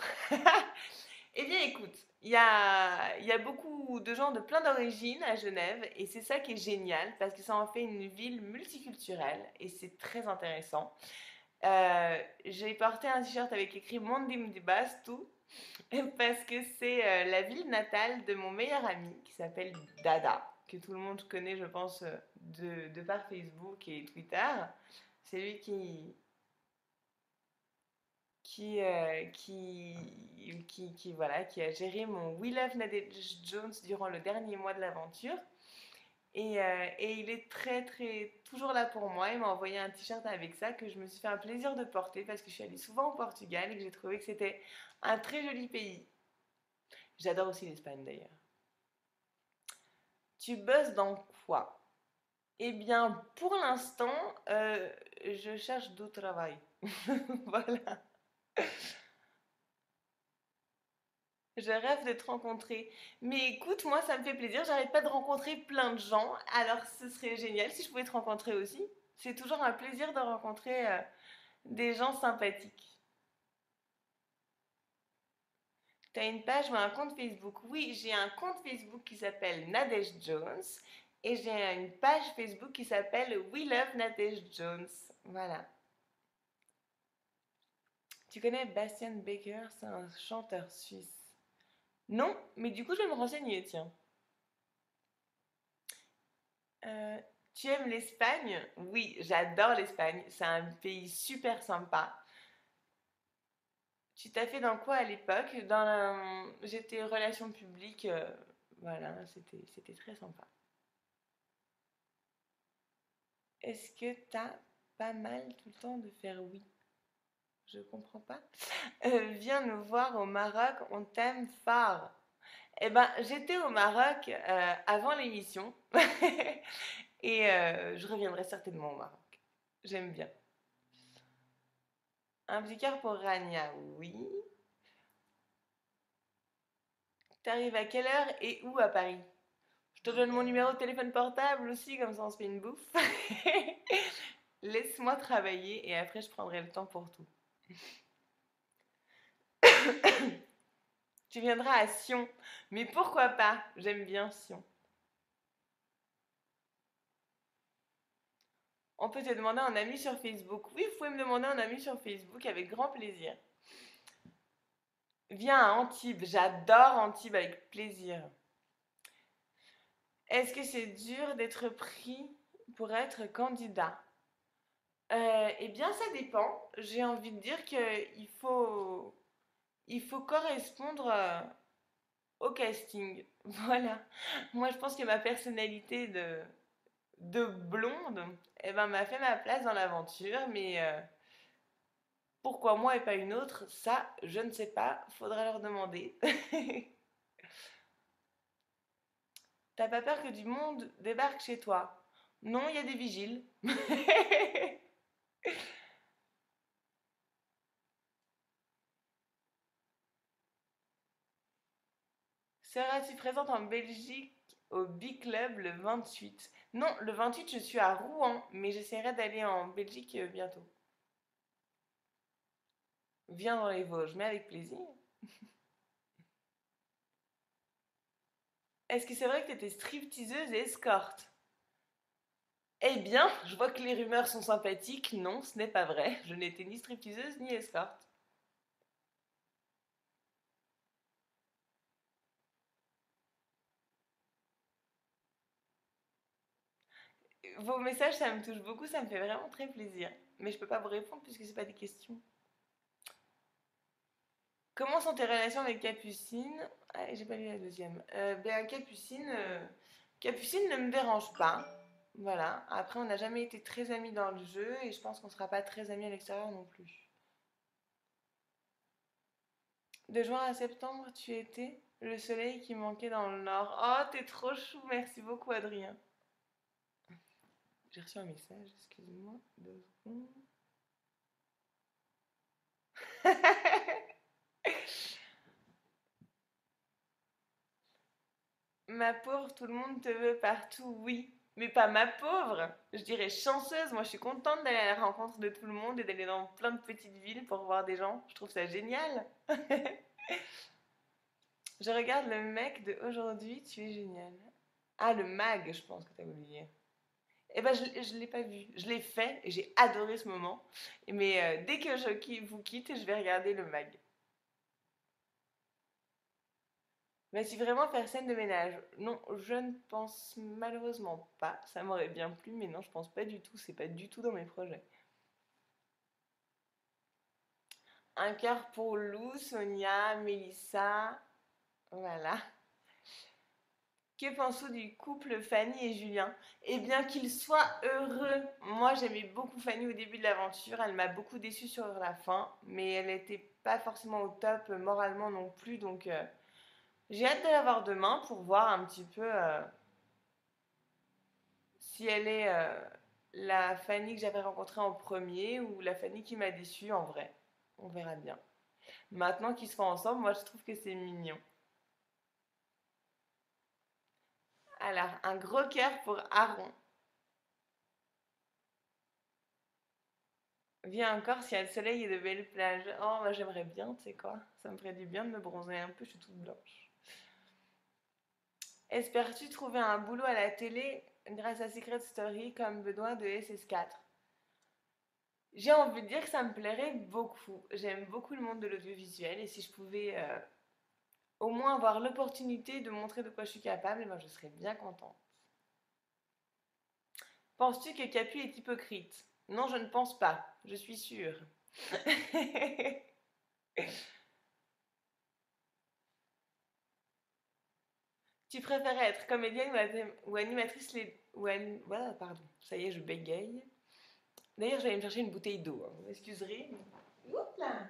Eh bien, écoute, il y a beaucoup de gens de plein d'origines à Genève et c'est ça qui est génial parce que ça en fait une ville multiculturelle et c'est très intéressant. J'ai porté un t-shirt avec écrit Mondim di Bastu parce que c'est la ville natale de mon meilleur ami qui s'appelle Dada, que tout le monde connaît, je pense, de par Facebook et Twitter. C'est lui voilà, qui a géré mon We Love Nadege Jones durant le dernier mois de l'aventure. Et il est très, très, toujours là pour moi. Il m'a envoyé un t-shirt avec ça que je me suis fait un plaisir de porter parce que je suis allée souvent au Portugal et que j'ai trouvé que c'était un très joli pays. J'adore aussi l'Espagne d'ailleurs. Tu bosses dans quoi? Eh bien, pour l'instant, je cherche du travail. Voilà. Je rêve d'être rencontrée. Mais écoute, moi, ça me fait plaisir. J'arrête pas de rencontrer plein de gens. Alors, ce serait génial si je pouvais te rencontrer aussi. C'est toujours un plaisir de rencontrer des gens sympathiques. T'as une page ou un compte Facebook? Oui, j'ai un compte Facebook qui s'appelle Nadège Jones et j'ai une page Facebook qui s'appelle We Love Nadège Jones. Voilà. Tu connais Bastian Baker? C'est un chanteur suisse. Non, mais du coup, je vais me renseigner, tiens. Euh, Tu aimes l'Espagne? Oui, j'adore l'Espagne. C'est un pays super sympa. Tu t'as fait dans quoi à l'époque? J'étais relations publiques. Voilà, c'était très sympa. Est-ce que t'as pas mal tout le temps de faire oui? Je comprends pas. Viens nous voir au Maroc, on t'aime fort. Eh ben, j'étais au Maroc avant l'émission et je reviendrai certainement au Maroc. J'aime bien. Un petit cœur pour Rania, oui. T'arrives à quelle heure et où à Paris? Je te donne mon numéro de téléphone portable aussi, comme ça on se fait une bouffe. Laisse-moi travailler et après je prendrai le temps pour tout. Tu viendras à Sion. Mais pourquoi pas? J'aime bien Sion. On peut te demander un ami sur Facebook. Oui, vous pouvez me demander un ami sur Facebook avec grand plaisir. Viens à Antibes. J'adore Antibes avec plaisir. Est-ce que c'est dur d'être pris pour être candidat? Eh bien, ça dépend. J'ai envie de dire il faut correspondre au casting. Voilà. Moi, je pense que ma personnalité de blonde, eh ben, m'a fait ma place dans l'aventure, mais pourquoi moi et pas une autre, ça, je ne sais pas. Faudra leur demander. T'as pas peur que du monde débarque chez toi? Non, il y a des vigiles. Seras-tu présente en Belgique au Big Club le 28? Non, le 28, je suis à Rouen, mais j'essaierai d'aller en Belgique bientôt. Viens dans les Vosges, mais avec plaisir. Est-ce que c'est vrai que tu étais stripteaseuse et escorte? Eh bien, je vois que les rumeurs sont sympathiques. Non, ce n'est pas vrai. Je n'étais ni stripteaseuse ni escorte. Vos messages, ça me touche beaucoup, ça me fait vraiment très plaisir. Mais je peux pas vous répondre puisque c'est pas des questions. Comment sont tes relations avec Capucine? Ah, j'ai pas lu la deuxième. Capucine ne me dérange pas. Voilà. Après, on n'a jamais été très amis dans le jeu et je pense qu'on sera pas très amis à l'extérieur non plus. De juin à septembre, tu étais le soleil qui manquait dans le nord. Oh, t'es trop chou, merci beaucoup, Adrien. J'ai reçu un message, excuse-moi. 2 secondes. Ma pauvre, tout le monde te veut partout, oui. Mais pas ma pauvre. Je dirais chanceuse. Moi, je suis contente d'aller à la rencontre de tout le monde et d'aller dans plein de petites villes pour voir des gens. Je trouve ça génial. Je regarde le mec de aujourd'hui, tu es génial. Ah, le mag, je pense que t'as voulu dire. Eh ben, je l'ai pas vu. Je l'ai fait et j'ai adoré ce moment. Mais dès que vous quitte, je vais regarder le mag. Mais si vraiment faire scène de ménage, non, je ne pense malheureusement pas. Ça m'aurait bien plu, mais non, je pense pas du tout. C'est pas du tout dans mes projets. Un cœur pour Lou, Sonia, Mélissa. Voilà. Que penses-tu du couple Fanny et Julien? Eh bien, qu'ils soient heureux. Moi, j'aimais beaucoup Fanny au début de l'aventure. Elle m'a beaucoup déçue sur la fin, mais elle n'était pas forcément au top moralement non plus. Donc, j'ai hâte de la voir demain pour voir un petit peu si elle est la Fanny que j'avais rencontrée en premier ou la Fanny qui m'a déçue en vrai. On verra bien. Maintenant qu'ils sont ensemble, moi, je trouve que c'est mignon. Alors, un gros cœur pour Aaron. Viens encore s'il y a le soleil et de belles plages. Oh, moi j'aimerais bien, tu sais quoi. Ça me ferait du bien de me bronzer un peu, je suis toute blanche. Espères-tu trouver un boulot à la télé grâce à Secret Story comme Benoît de SS4? J'ai envie de dire que ça me plairait beaucoup. J'aime beaucoup le monde de l'audiovisuel et si je pouvais au moins avoir l'opportunité de montrer de quoi je suis capable, ben, je serais bien contente. Penses-tu que Capu est hypocrite? Non, je ne pense pas. Je suis sûre. Tu préférais être comédienne ou animatrice voilà, pardon, ça y est, je bégaye. D'ailleurs, je vais aller me chercher une bouteille d'eau, hein. Vous m'excuserez. Oups là.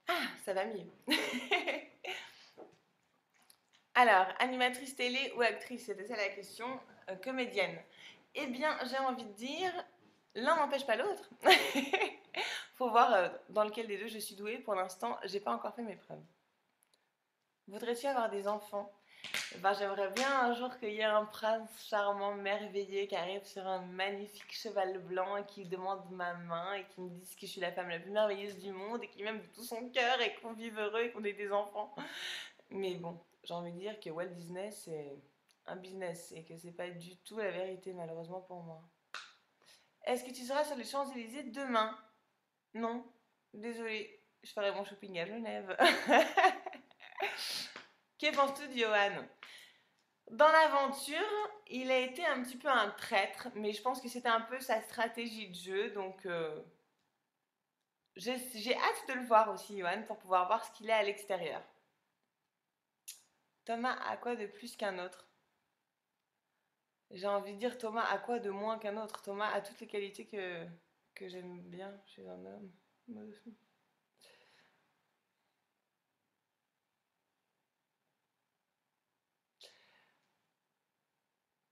Ah, ça va mieux. Alors, animatrice télé ou actrice, c'était ça la question. Comédienne. Eh bien, j'ai envie de dire, l'un n'empêche pas l'autre. Faut voir dans lequel des deux je suis douée. Pour l'instant, j'ai pas encore fait mes preuves. Voudrais-tu avoir des enfants? Ben, j'aimerais bien un jour qu'il y ait un prince charmant, merveilleux, qui arrive sur un magnifique cheval blanc et qui demande ma main et qui me dise que je suis la femme la plus merveilleuse du monde et qui m'aime de tout son cœur et qu'on vive heureux et qu'on ait des enfants. Mais bon, j'ai envie de dire que Walt Disney, c'est un business et que c'est pas du tout la vérité, malheureusement pour moi. Est-ce que tu seras sur les Champs-Élysées demain? Non, désolée, je ferai mon shopping à Genève. Que penses-tu de Johan? Dans l'aventure, il a été un petit peu un traître, mais je pense que c'était un peu sa stratégie de jeu, donc j'ai hâte de le voir aussi, Johan, pour pouvoir voir ce qu'il est à l'extérieur. Thomas a quoi de plus qu'un autre? J'ai envie de dire Thomas a quoi de moins qu'un autre? Thomas a toutes les qualités que j'aime bien chez un homme.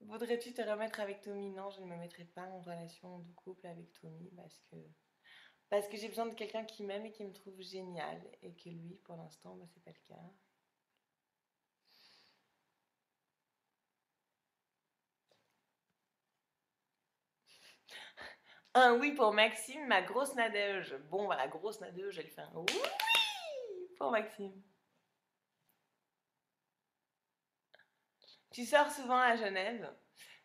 Voudrais-tu te remettre avec Tommy? Non, je ne me mettrai pas en relation de couple avec Tommy parce que j'ai besoin de quelqu'un qui m'aime et qui me trouve génial et que lui, pour l'instant, bah, c'est pas le cas. Un oui pour Maxime, ma grosse Nadège. Bon, bah, la grosse Nadège, elle fait un oui pour Maxime. Tu sors souvent à Genève?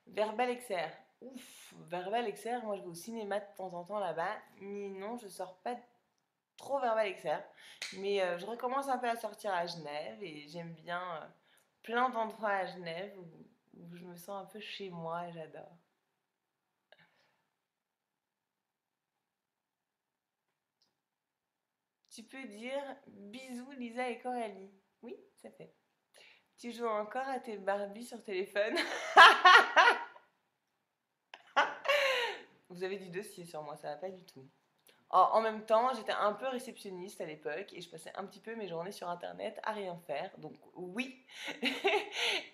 Verbal Exer. Ouf, Verbal Exer, moi je vais au cinéma de temps en temps là-bas. Mais non, je sors pas trop Verbal Exer. Mais je recommence un peu à sortir à Genève et j'aime bien plein d'endroits à Genève où je me sens un peu chez moi et j'adore. Tu peux dire bisous Lisa et Coralie. Oui, ça fait. Tu joues encore à tes Barbies sur téléphone? Vous avez du dossier sur moi, ça va pas du tout. En même temps, j'étais un peu réceptionniste à l'époque et je passais un petit peu mes journées sur internet à rien faire. Donc oui,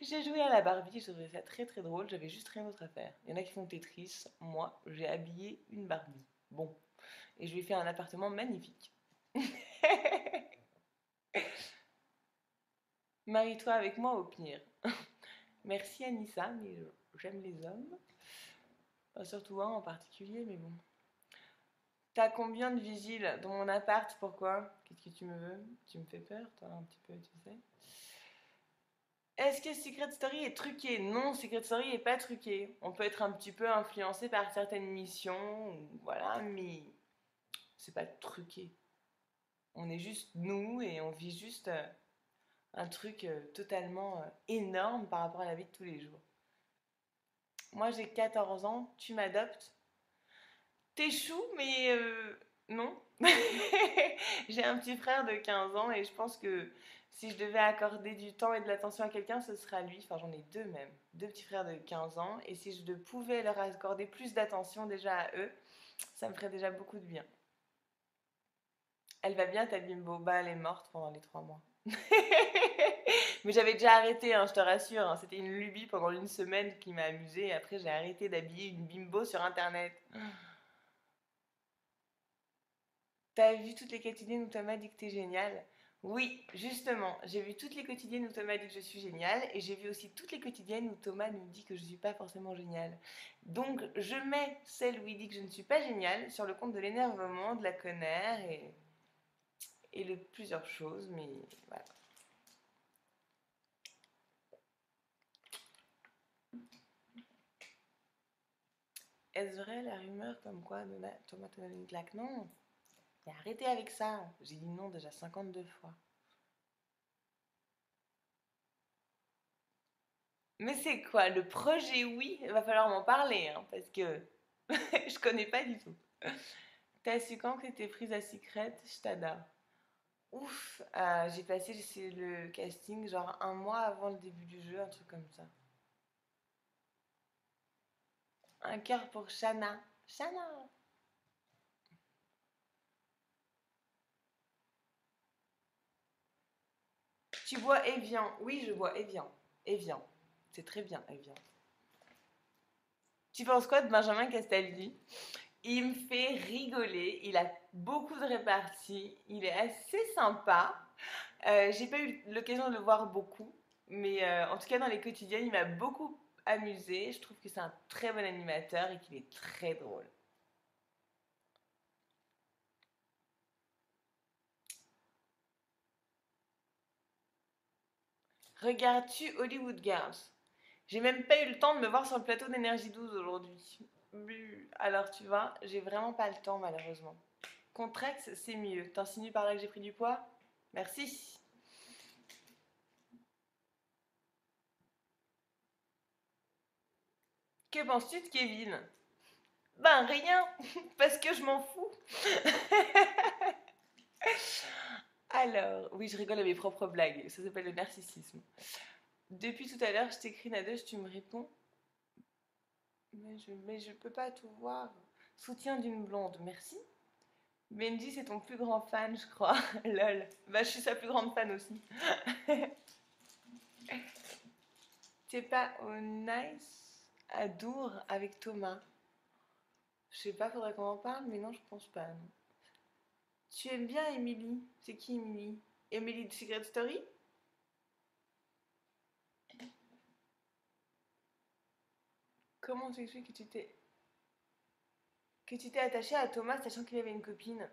j'ai joué à la Barbie, je trouvais ça très très drôle, j'avais juste rien d'autre à faire. Il y en a qui font Tetris, moi j'ai habillé une Barbie. Bon, et je lui ai fait un appartement magnifique. Marie-toi avec moi au pire. Merci Anissa, mais j'aime les hommes. Pas surtout un en particulier, mais bon. T'as combien de vigiles dans mon appart? Pourquoi? Qu'est-ce que tu me veux? Tu me fais peur, toi, un petit peu, tu sais. Est-ce que Secret Story est truqué? Non, Secret Story est pas truqué. On peut être un petit peu influencé par certaines missions, voilà, mais c'est pas truqué. On est juste nous et on vit juste un truc totalement énorme par rapport à la vie de tous les jours. Moi j'ai 14 ans, tu m'adoptes? T'es chou, mais non. J'ai un petit frère de 15 ans et je pense que si je devais accorder du temps et de l'attention à quelqu'un, ce sera lui. Enfin, j'en ai deux même, deux petits frères de 15 ans. Et si je pouvais leur accorder plus d'attention déjà à eux, ça me ferait déjà beaucoup de bien. Elle va bien, ta bimbo? Bah, elle est morte pendant les 3 mois. Mais j'avais déjà arrêté, hein, je te rassure. Hein. C'était une lubie pendant une semaine qui m'a amusée. Et après, j'ai arrêté d'habiller une bimbo sur Internet. T'as vu toutes les quotidiennes où Thomas dit que t'es génial? Oui, justement, j'ai vu toutes les quotidiennes où Thomas dit que je suis géniale et j'ai vu aussi toutes les quotidiennes où Thomas nous dit que je ne suis pas forcément géniale. Donc, je mets celle où il dit que je ne suis pas géniale sur le compte de l'énervement, de la colère et de plusieurs choses, mais voilà. Est-ce vrai la rumeur comme quoi Thomas te donne une claque? Non, mais arrêtez avec ça. J'ai dit non déjà 52 fois. Mais c'est quoi le projet? Oui, il va falloir m'en parler, hein, parce que je connais pas du tout. T'as su quand que t'étais prise à Secret? Je t'adore. Ouf, j'ai passé le casting genre un mois avant le début du jeu, un truc comme ça. Un cœur pour Shanna. Shanna! Tu bois Evian? Oui, je bois Evian. Evian. C'est très bien, Evian. Tu penses quoi de Benjamin Castaldi? Il me fait rigoler, il a beaucoup de répartie, il est assez sympa. J'ai pas eu l'occasion de le voir beaucoup, mais en tout cas dans les quotidiennes, il m'a beaucoup amusé. Je trouve que c'est un très bon animateur et qu'il est très drôle. Regardes-tu Hollywood Girls? J'ai même pas eu le temps de me voir sur le plateau d'Énergie 12 aujourd'hui. Alors tu vois, j'ai vraiment pas le temps malheureusement. Contrex, c'est mieux. T'insinues par là que j'ai pris du poids? Merci. Que penses-tu de Kevin? Ben rien, parce que je m'en fous. Alors, oui, je rigole à mes propres blagues. Ça s'appelle le narcissisme. Depuis tout à l'heure, je t'écris Nadège, tu me réponds. Mais je peux pas tout voir. Soutien d'une blonde, merci. Benji, c'est ton plus grand fan, je crois. Lol. Bah, je suis sa plus grande fan aussi. T'es pas au nice? à Dour avec Thomas. Je sais pas, faudrait qu'on en parle, mais non, je pense pas. Non. Tu aimes bien Emily? C'est qui Emily? Emily de Secret Story? Comment tu expliques que tu t'es attaché à Thomas sachant qu'il avait une copine?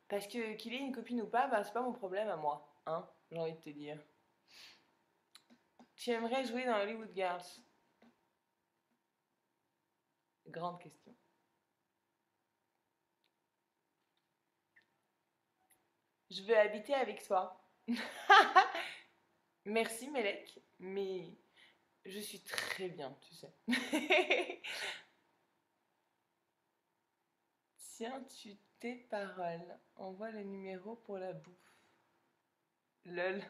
Parce que qu'il ait une copine ou pas, bah c'est pas mon problème à moi, hein, j'ai envie de te dire. Tu aimerais jouer dans Hollywood Girls? Grande question. Je veux habiter avec toi. Merci Melek, mais je suis très bien, tu sais. Tiens, tu tes paroles. Envoie le numéro pour la bouffe. Lol.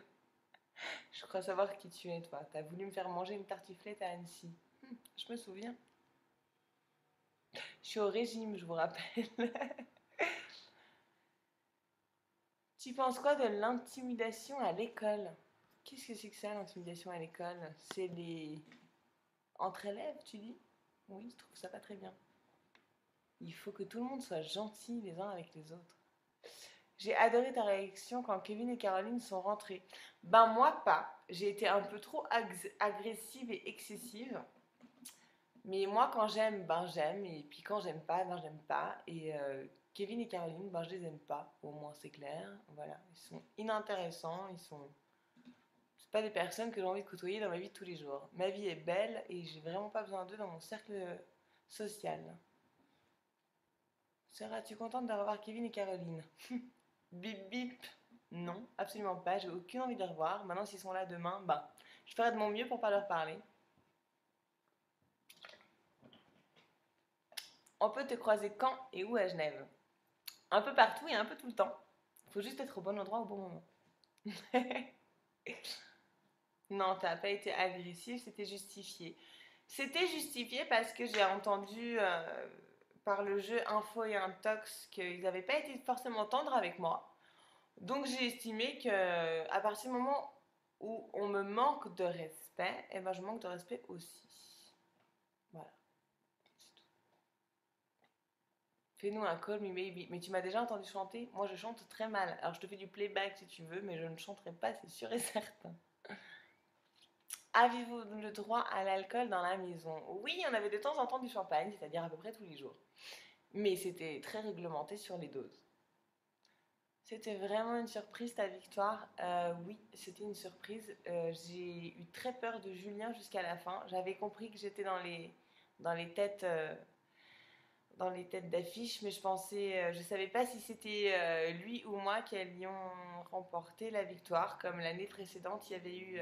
Je crois savoir qui tu es, toi. T'as voulu me faire manger une tartiflette à Annecy. Je me souviens. Je suis au régime, je vous rappelle. Tu penses quoi de l'intimidation à l'école? Qu'est-ce que c'est que ça, l'intimidation à l'école? C'est les... Entre élèves, tu dis? Oui, je trouve ça pas très bien. Il faut que tout le monde soit gentil les uns avec les autres. J'ai adoré ta réaction quand Kevin et Caroline sont rentrés. Ben moi pas. J'ai été un peu trop agressive et excessive. Mais moi quand j'aime, ben j'aime. Et puis quand j'aime pas, ben j'aime pas. Et Kevin et Caroline, ben je les aime pas. Au moins c'est clair. Voilà. Ils sont inintéressants. C'est pas des personnes que j'ai envie de côtoyer dans ma vie de tous les jours. Ma vie est belle et j'ai vraiment pas besoin d'eux dans mon cercle social. Seras-tu contente de revoir Kevin et Caroline? Bip bip. Non, absolument pas. J'ai aucune envie de les revoir. Maintenant, s'ils sont là demain, bah, je ferai de mon mieux pour pas leur parler. On peut te croiser quand et où à Genève? Un peu partout et un peu tout le temps. Il faut juste être au bon endroit au bon moment. Non, t'as pas été agressif, c'était justifié. C'était justifié parce que j'ai entendu par le jeu Info et Intox qu'ils n'avaient pas été forcément tendres avec moi. Donc j'ai estimé que à partir du moment où on me manque de respect, eh ben je manque de respect aussi. Voilà, c'est tout. Fais-nous un call me maybe. Mais tu m'as déjà entendu chanter? Moi je chante très mal. Alors je te fais du playback si tu veux, mais je ne chanterai pas, c'est sûr et certain. Avez-vous le droit à l'alcool dans la maison? Oui, on avait de temps en temps du champagne, c'est-à-dire à peu près tous les jours. Mais c'était très réglementé sur les doses. C'était vraiment une surprise ta victoire. Oui, c'était une surprise. J'ai eu très peur de Julien jusqu'à la fin. J'avais compris que j'étais dans les têtes, dans les têtes d'affiche, mais je savais pas si c'était lui ou moi qui allions remporter la victoire. Comme l'année précédente, il y avait eu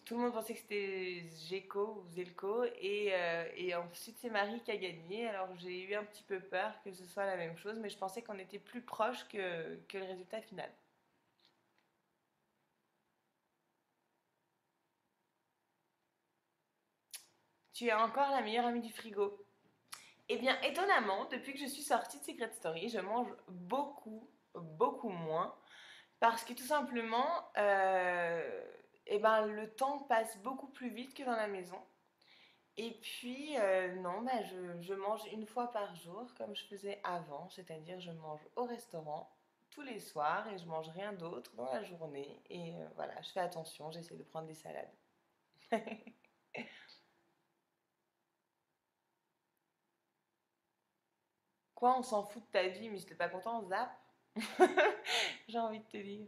tout le monde pensait que c'était Géco ou Zelko et ensuite c'est Marie qui a gagné. Alors j'ai eu un petit peu peur que ce soit la même chose, mais je pensais qu'on était plus proche que le résultat final. Tu es encore la meilleure amie du frigo. Eh bien, étonnamment, depuis que je suis sortie de Secret Story, je mange beaucoup, beaucoup moins. Parce que tout simplement, eh ben, le temps passe beaucoup plus vite que dans la maison. Et puis, non, bah, je mange une fois par jour, comme je faisais avant, c'est-à-dire je mange au restaurant tous les soirs et je mange rien d'autre dans la journée. Et voilà, je fais attention, j'essaie de prendre des salades. Quoi, on s'en fout de ta vie, mais si t'es pas content, on zappe. J'ai envie de te dire.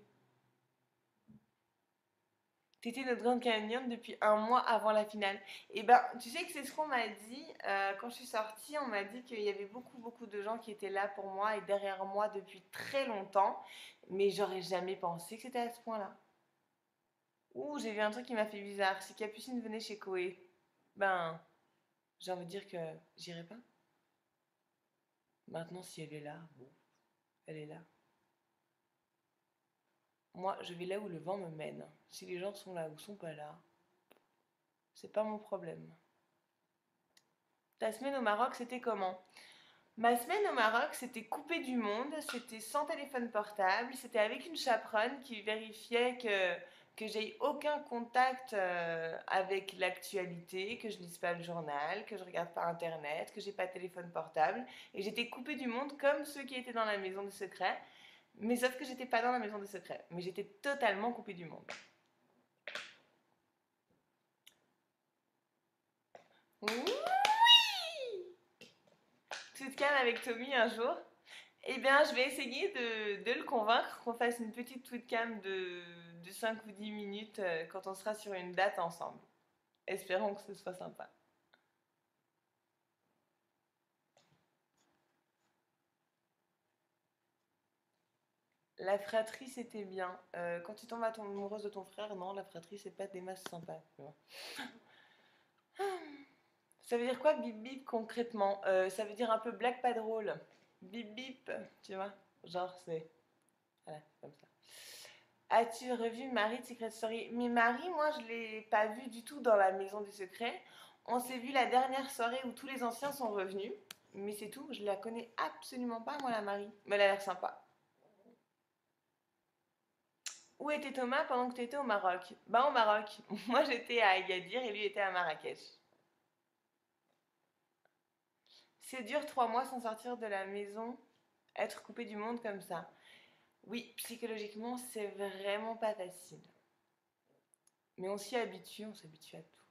T'étais notre grande gagnante depuis un mois avant la finale. Et ben, tu sais que c'est ce qu'on m'a dit quand je suis sortie. On m'a dit qu'il y avait beaucoup, beaucoup de gens qui étaient là pour moi et derrière moi depuis très longtemps. Mais j'aurais jamais pensé que c'était à ce point-là. Ouh, j'ai vu un truc qui m'a fait bizarre. Si Capucine venait chez Koé, ben, j'ai envie de dire que j'irai pas. Maintenant, si elle est là, bon, elle est là. Moi, je vais là où le vent me mène. Si les gens sont là ou sont pas là, c'est pas mon problème. Ta semaine au Maroc, c'était comment? Ma semaine au Maroc, c'était coupé du monde, c'était sans téléphone portable, c'était avec une chaperonne qui vérifiait que que j'ai aucun contact avec l'actualité, que je lise pas le journal, que je regarde pas internet, que j'ai pas de téléphone portable. Et j'étais coupée du monde comme ceux qui étaient dans la maison des secrets. Mais sauf que j'étais pas dans la maison des secrets. Mais j'étais totalement coupée du monde. Oui. Toute calme avec Tommy un jour. Eh bien, je vais essayer de le convaincre qu'on fasse une petite webcam de 5 ou 10 minutes quand on sera sur une date ensemble. Espérons que ce soit sympa. La fratrie, c'était bien. Quand tu tombes amoureuse de ton frère, non, la fratrie, c'est pas des masses sympas. Tu vois. Ça veut dire quoi, bip bip, concrètement? Ça veut dire un peu blague pas drôle. Bip bip, tu vois? Genre, c'est. Voilà, comme ça. As-tu revu Marie de Secret Story? Mais Marie, moi, je l'ai pas vue du tout dans la Maison des Secrets. On s'est vu la dernière soirée où tous les anciens sont revenus. Mais c'est tout, je la connais absolument pas, moi, la Marie. Mais elle a l'air sympa. Où était Thomas pendant que tu étais au Maroc? Bah, au Maroc. Moi, j'étais à Agadir et lui était à Marrakech. C'est dur 3 mois sans sortir de la maison, être coupé du monde comme ça. Oui, psychologiquement, c'est vraiment pas facile. Mais on s'y habitue, on s'habitue à tout.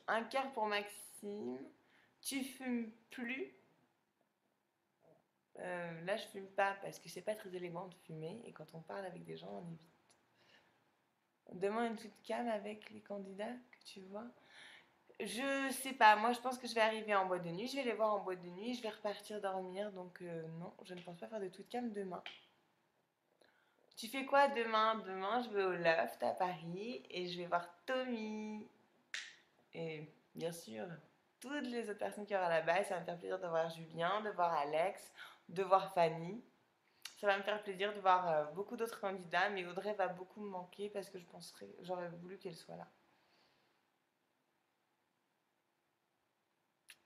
Un cœur pour Maxime. Tu fumes plus? Là, je fume pas parce que c'est pas très élégant de fumer et quand on parle avec des gens, on évite. Demain, une petite cam avec les candidats que tu vois. Je sais pas, moi je pense que je vais arriver en boîte de nuit, je vais les voir en boîte de nuit, je vais repartir dormir, donc non, je ne pense pas faire de toute cam demain. Tu fais quoi demain? Demain, je vais au Loft à Paris et je vais voir Tommy. Et bien sûr, toutes les autres personnes qui auront là-bas, ça va me faire plaisir de voir Julien, de voir Alex, de voir Fanny. Ça va me faire plaisir de voir beaucoup d'autres candidats, mais Audrey va beaucoup me manquer parce que j'aurais voulu qu'elle soit là.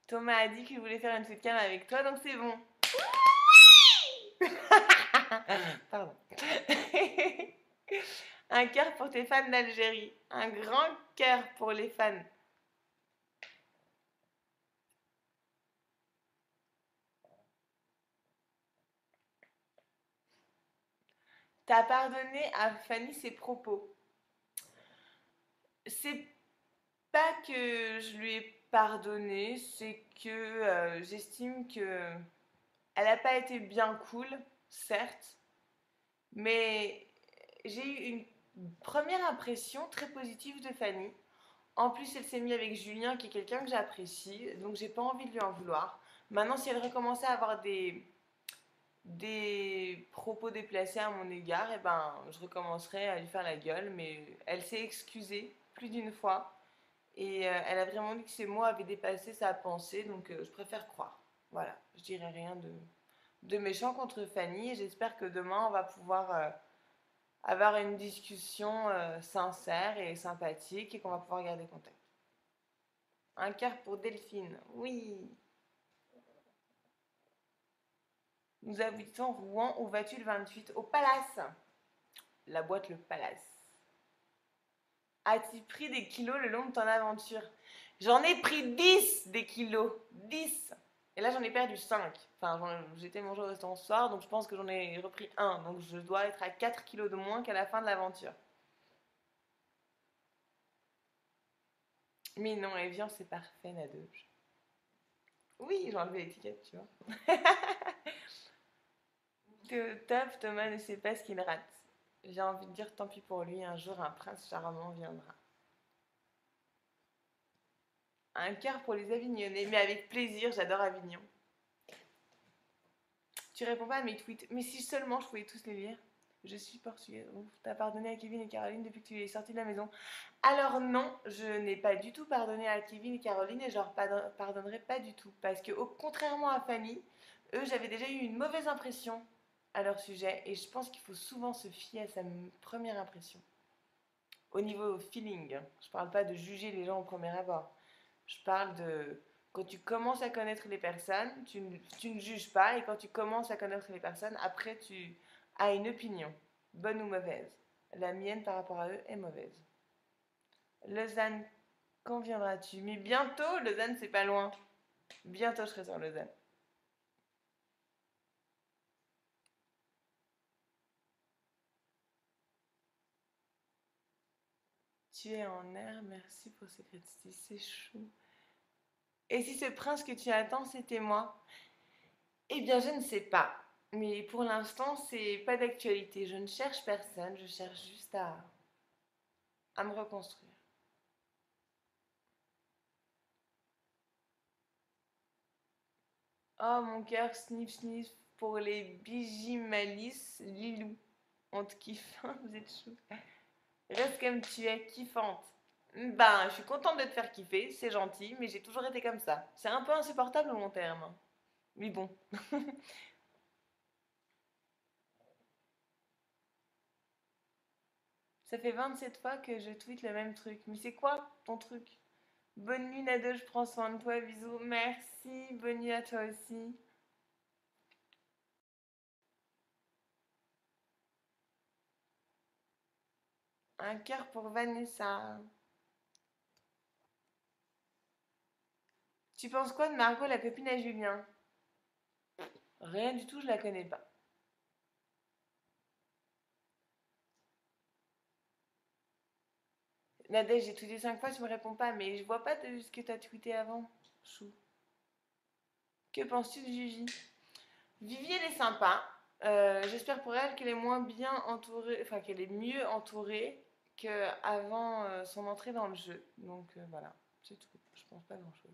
Thomas a dit qu'il voulait faire une webcam avec toi, donc c'est bon. Pardon. Un cœur pour tes fans d'Algérie. Un grand cœur pour les fans. T'as pardonné à Fanny ses propos. C'est pas que je lui ai pardonné, c'est que j'estime que elle n'a pas été bien cool, certes, mais j'ai eu une première impression très positive de Fanny. En plus, elle s'est mise avec Julien, qui est quelqu'un que j'apprécie, donc j'ai pas envie de lui en vouloir. Maintenant, si elle recommençait à avoir des propos déplacés à mon égard, eh ben, je recommencerai à lui faire la gueule, mais elle s'est excusée plus d'une fois. Et elle a vraiment dit que ses mots avaient dépassé sa pensée, donc je préfère croire. Voilà, je dirais rien de méchant contre Fanny et j'espère que demain on va pouvoir avoir une discussion sincère et sympathique et qu'on va pouvoir garder contact. Un cœur pour Delphine, oui. Nous habitons Rouen, où vas-tu le 28? Au Palace. La boîte Le Palace. As-tu pris des kilos le long de ton aventure? J'en ai pris 10 des kilos. 10. Et là, j'en ai perdu 5. Enfin, j'étais mangé au restaurant ce soir, donc je pense que j'en ai repris un. Donc je dois être à 4 kilos de moins qu'à la fin de l'aventure. Mais non, Evian, c'est parfait, Nadège. Oui, j'ai enlevé l'étiquette, tu vois. Top, Thomas ne sait pas ce qu'il rate. J'ai envie de dire tant pis pour lui, un jour un prince charmant viendra. Un cœur pour les Avignonnais, mais avec plaisir, j'adore Avignon. Tu réponds pas à mes tweets, mais si seulement je pouvais tous les lire. Je suis portugaise. Ouf, t'as pardonné à Kevin et Caroline depuis que tu es sortie de la maison. Alors non, je n'ai pas du tout pardonné à Kevin et Caroline et je leur pardonnerai pas du tout. Parce que contrairement à Fanny, eux, j'avais déjà eu une mauvaise impression à leur sujet et je pense qu'il faut souvent se fier à sa première impression. Au niveau feeling, je parle pas de juger les gens au premier abord. Je parle de quand tu commences à connaître les personnes, tu ne juges pas et quand tu commences à connaître les personnes, après tu as une opinion, bonne ou mauvaise. La mienne par rapport à eux est mauvaise. Lausanne, quand viendras-tu? Mais bientôt, Lausanne, c'est pas loin. Bientôt, je serai sur Lausanne. Tu es en air, merci pour Secret City, c'est chou. Et si ce prince que tu attends, c'était moi? Eh bien, je ne sais pas. Mais pour l'instant, c'est pas d'actualité. Je ne cherche personne, je cherche juste à me reconstruire. Oh, mon cœur, sniff, sniff, pour les Bigimalis, Lilou. On te kiffe, hein, vous êtes chou. Reste comme tu es, kiffante. Ben, je suis contente de te faire kiffer, c'est gentil, mais j'ai toujours été comme ça. C'est un peu insupportable au long terme. Mais bon. Ça fait 27 fois que je tweete le même truc. Mais c'est quoi ton truc? Bonne nuit Nado, je prends soin de toi, bisous. Merci, bonne nuit à toi aussi. Un cœur pour Vanessa. Tu penses quoi de Margot, la copine à Julien? Rien du tout, je la connais pas. Nadège, j'ai tweeté 5 fois, tu me réponds pas, mais je vois pas de ce que t'as tweeté avant. Chou. Que penses-tu de Gigi? Vivi, elle est sympa. J'espère pour elle qu'elle est moins bien entourée, enfin qu'elle est mieux entourée qu'avant son entrée dans le jeu. Donc voilà, c'est tout. Je pense pas grand-chose.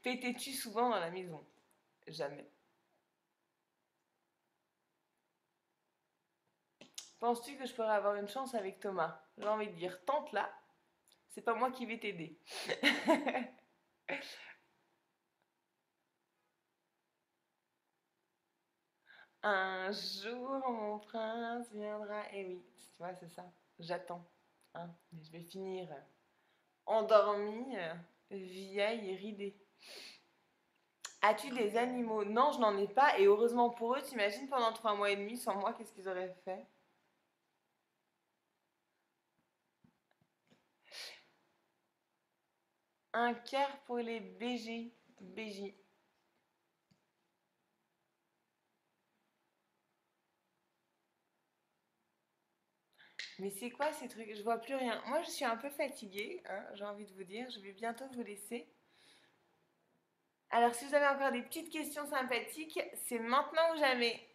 Pétais-tu souvent dans la maison? Jamais. Penses-tu que je pourrais avoir une chance avec Thomas? J'ai envie de dire, tente là, c'est pas moi qui vais t'aider. Un jour, mon prince viendra. Eh oui, tu vois, c'est ça. J'attends. Hein. Mais je vais finir endormie, vieille et ridée. As-tu des animaux? Non, je n'en ai pas. Et heureusement pour eux, t'imagines pendant 3 mois et demi, sans moi, qu'est-ce qu'ils auraient fait? Un cœur pour les BJ. BJ. Mais c'est quoi ces trucs? Je vois plus rien. Moi, je suis un peu fatiguée, hein, j'ai envie de vous dire. Je vais bientôt vous laisser. Alors, si vous avez encore des petites questions sympathiques, c'est maintenant ou jamais.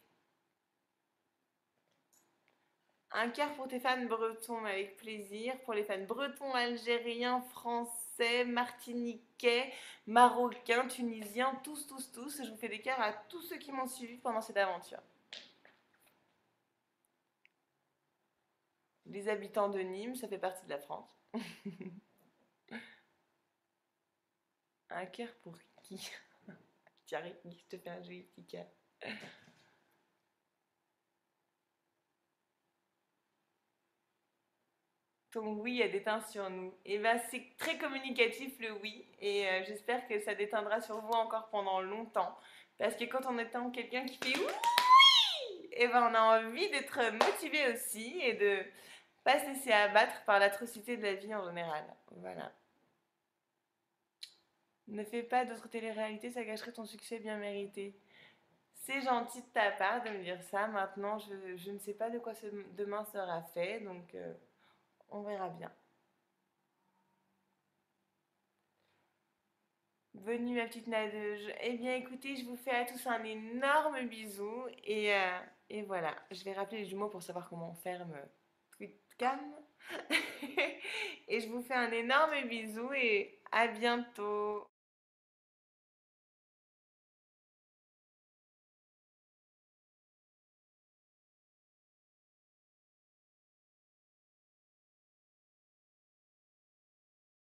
Un cœur pour tes fans bretons, avec plaisir. Pour les fans bretons, algériens, français, martiniquais, marocains, tunisiens, tous, tous, tous. Je vous fais des cœurs à tous ceux qui m'ont suivi pendant cette aventure. Les habitants de Nîmes, ça fait partie de la France. Un cœur pour qui? Thierry, je te fais un joli petit cœur. Ton oui a déteint sur nous. Et ben c'est très communicatif le oui. Et j'espère que ça déteindra sur vous encore pendant longtemps. Parce que quand on attend quelqu'un qui fait oui, et ben on a envie d'être motivé aussi et de pas se laisser abattre par l'atrocité de la vie en général. Voilà. Ne fais pas d'autres téléréalités, ça gâcherait ton succès bien mérité. C'est gentil de ta part de me dire ça. Maintenant, je ne sais pas de quoi demain sera fait, donc on verra bien. Bonne nuit, ma petite nadeuse. Eh bien, écoutez, je vous fais à tous un énorme bisou. Et voilà, je vais rappeler les jumeaux pour savoir comment on ferme Tweetcam. Et je vous fais un énorme bisou et à bientôt.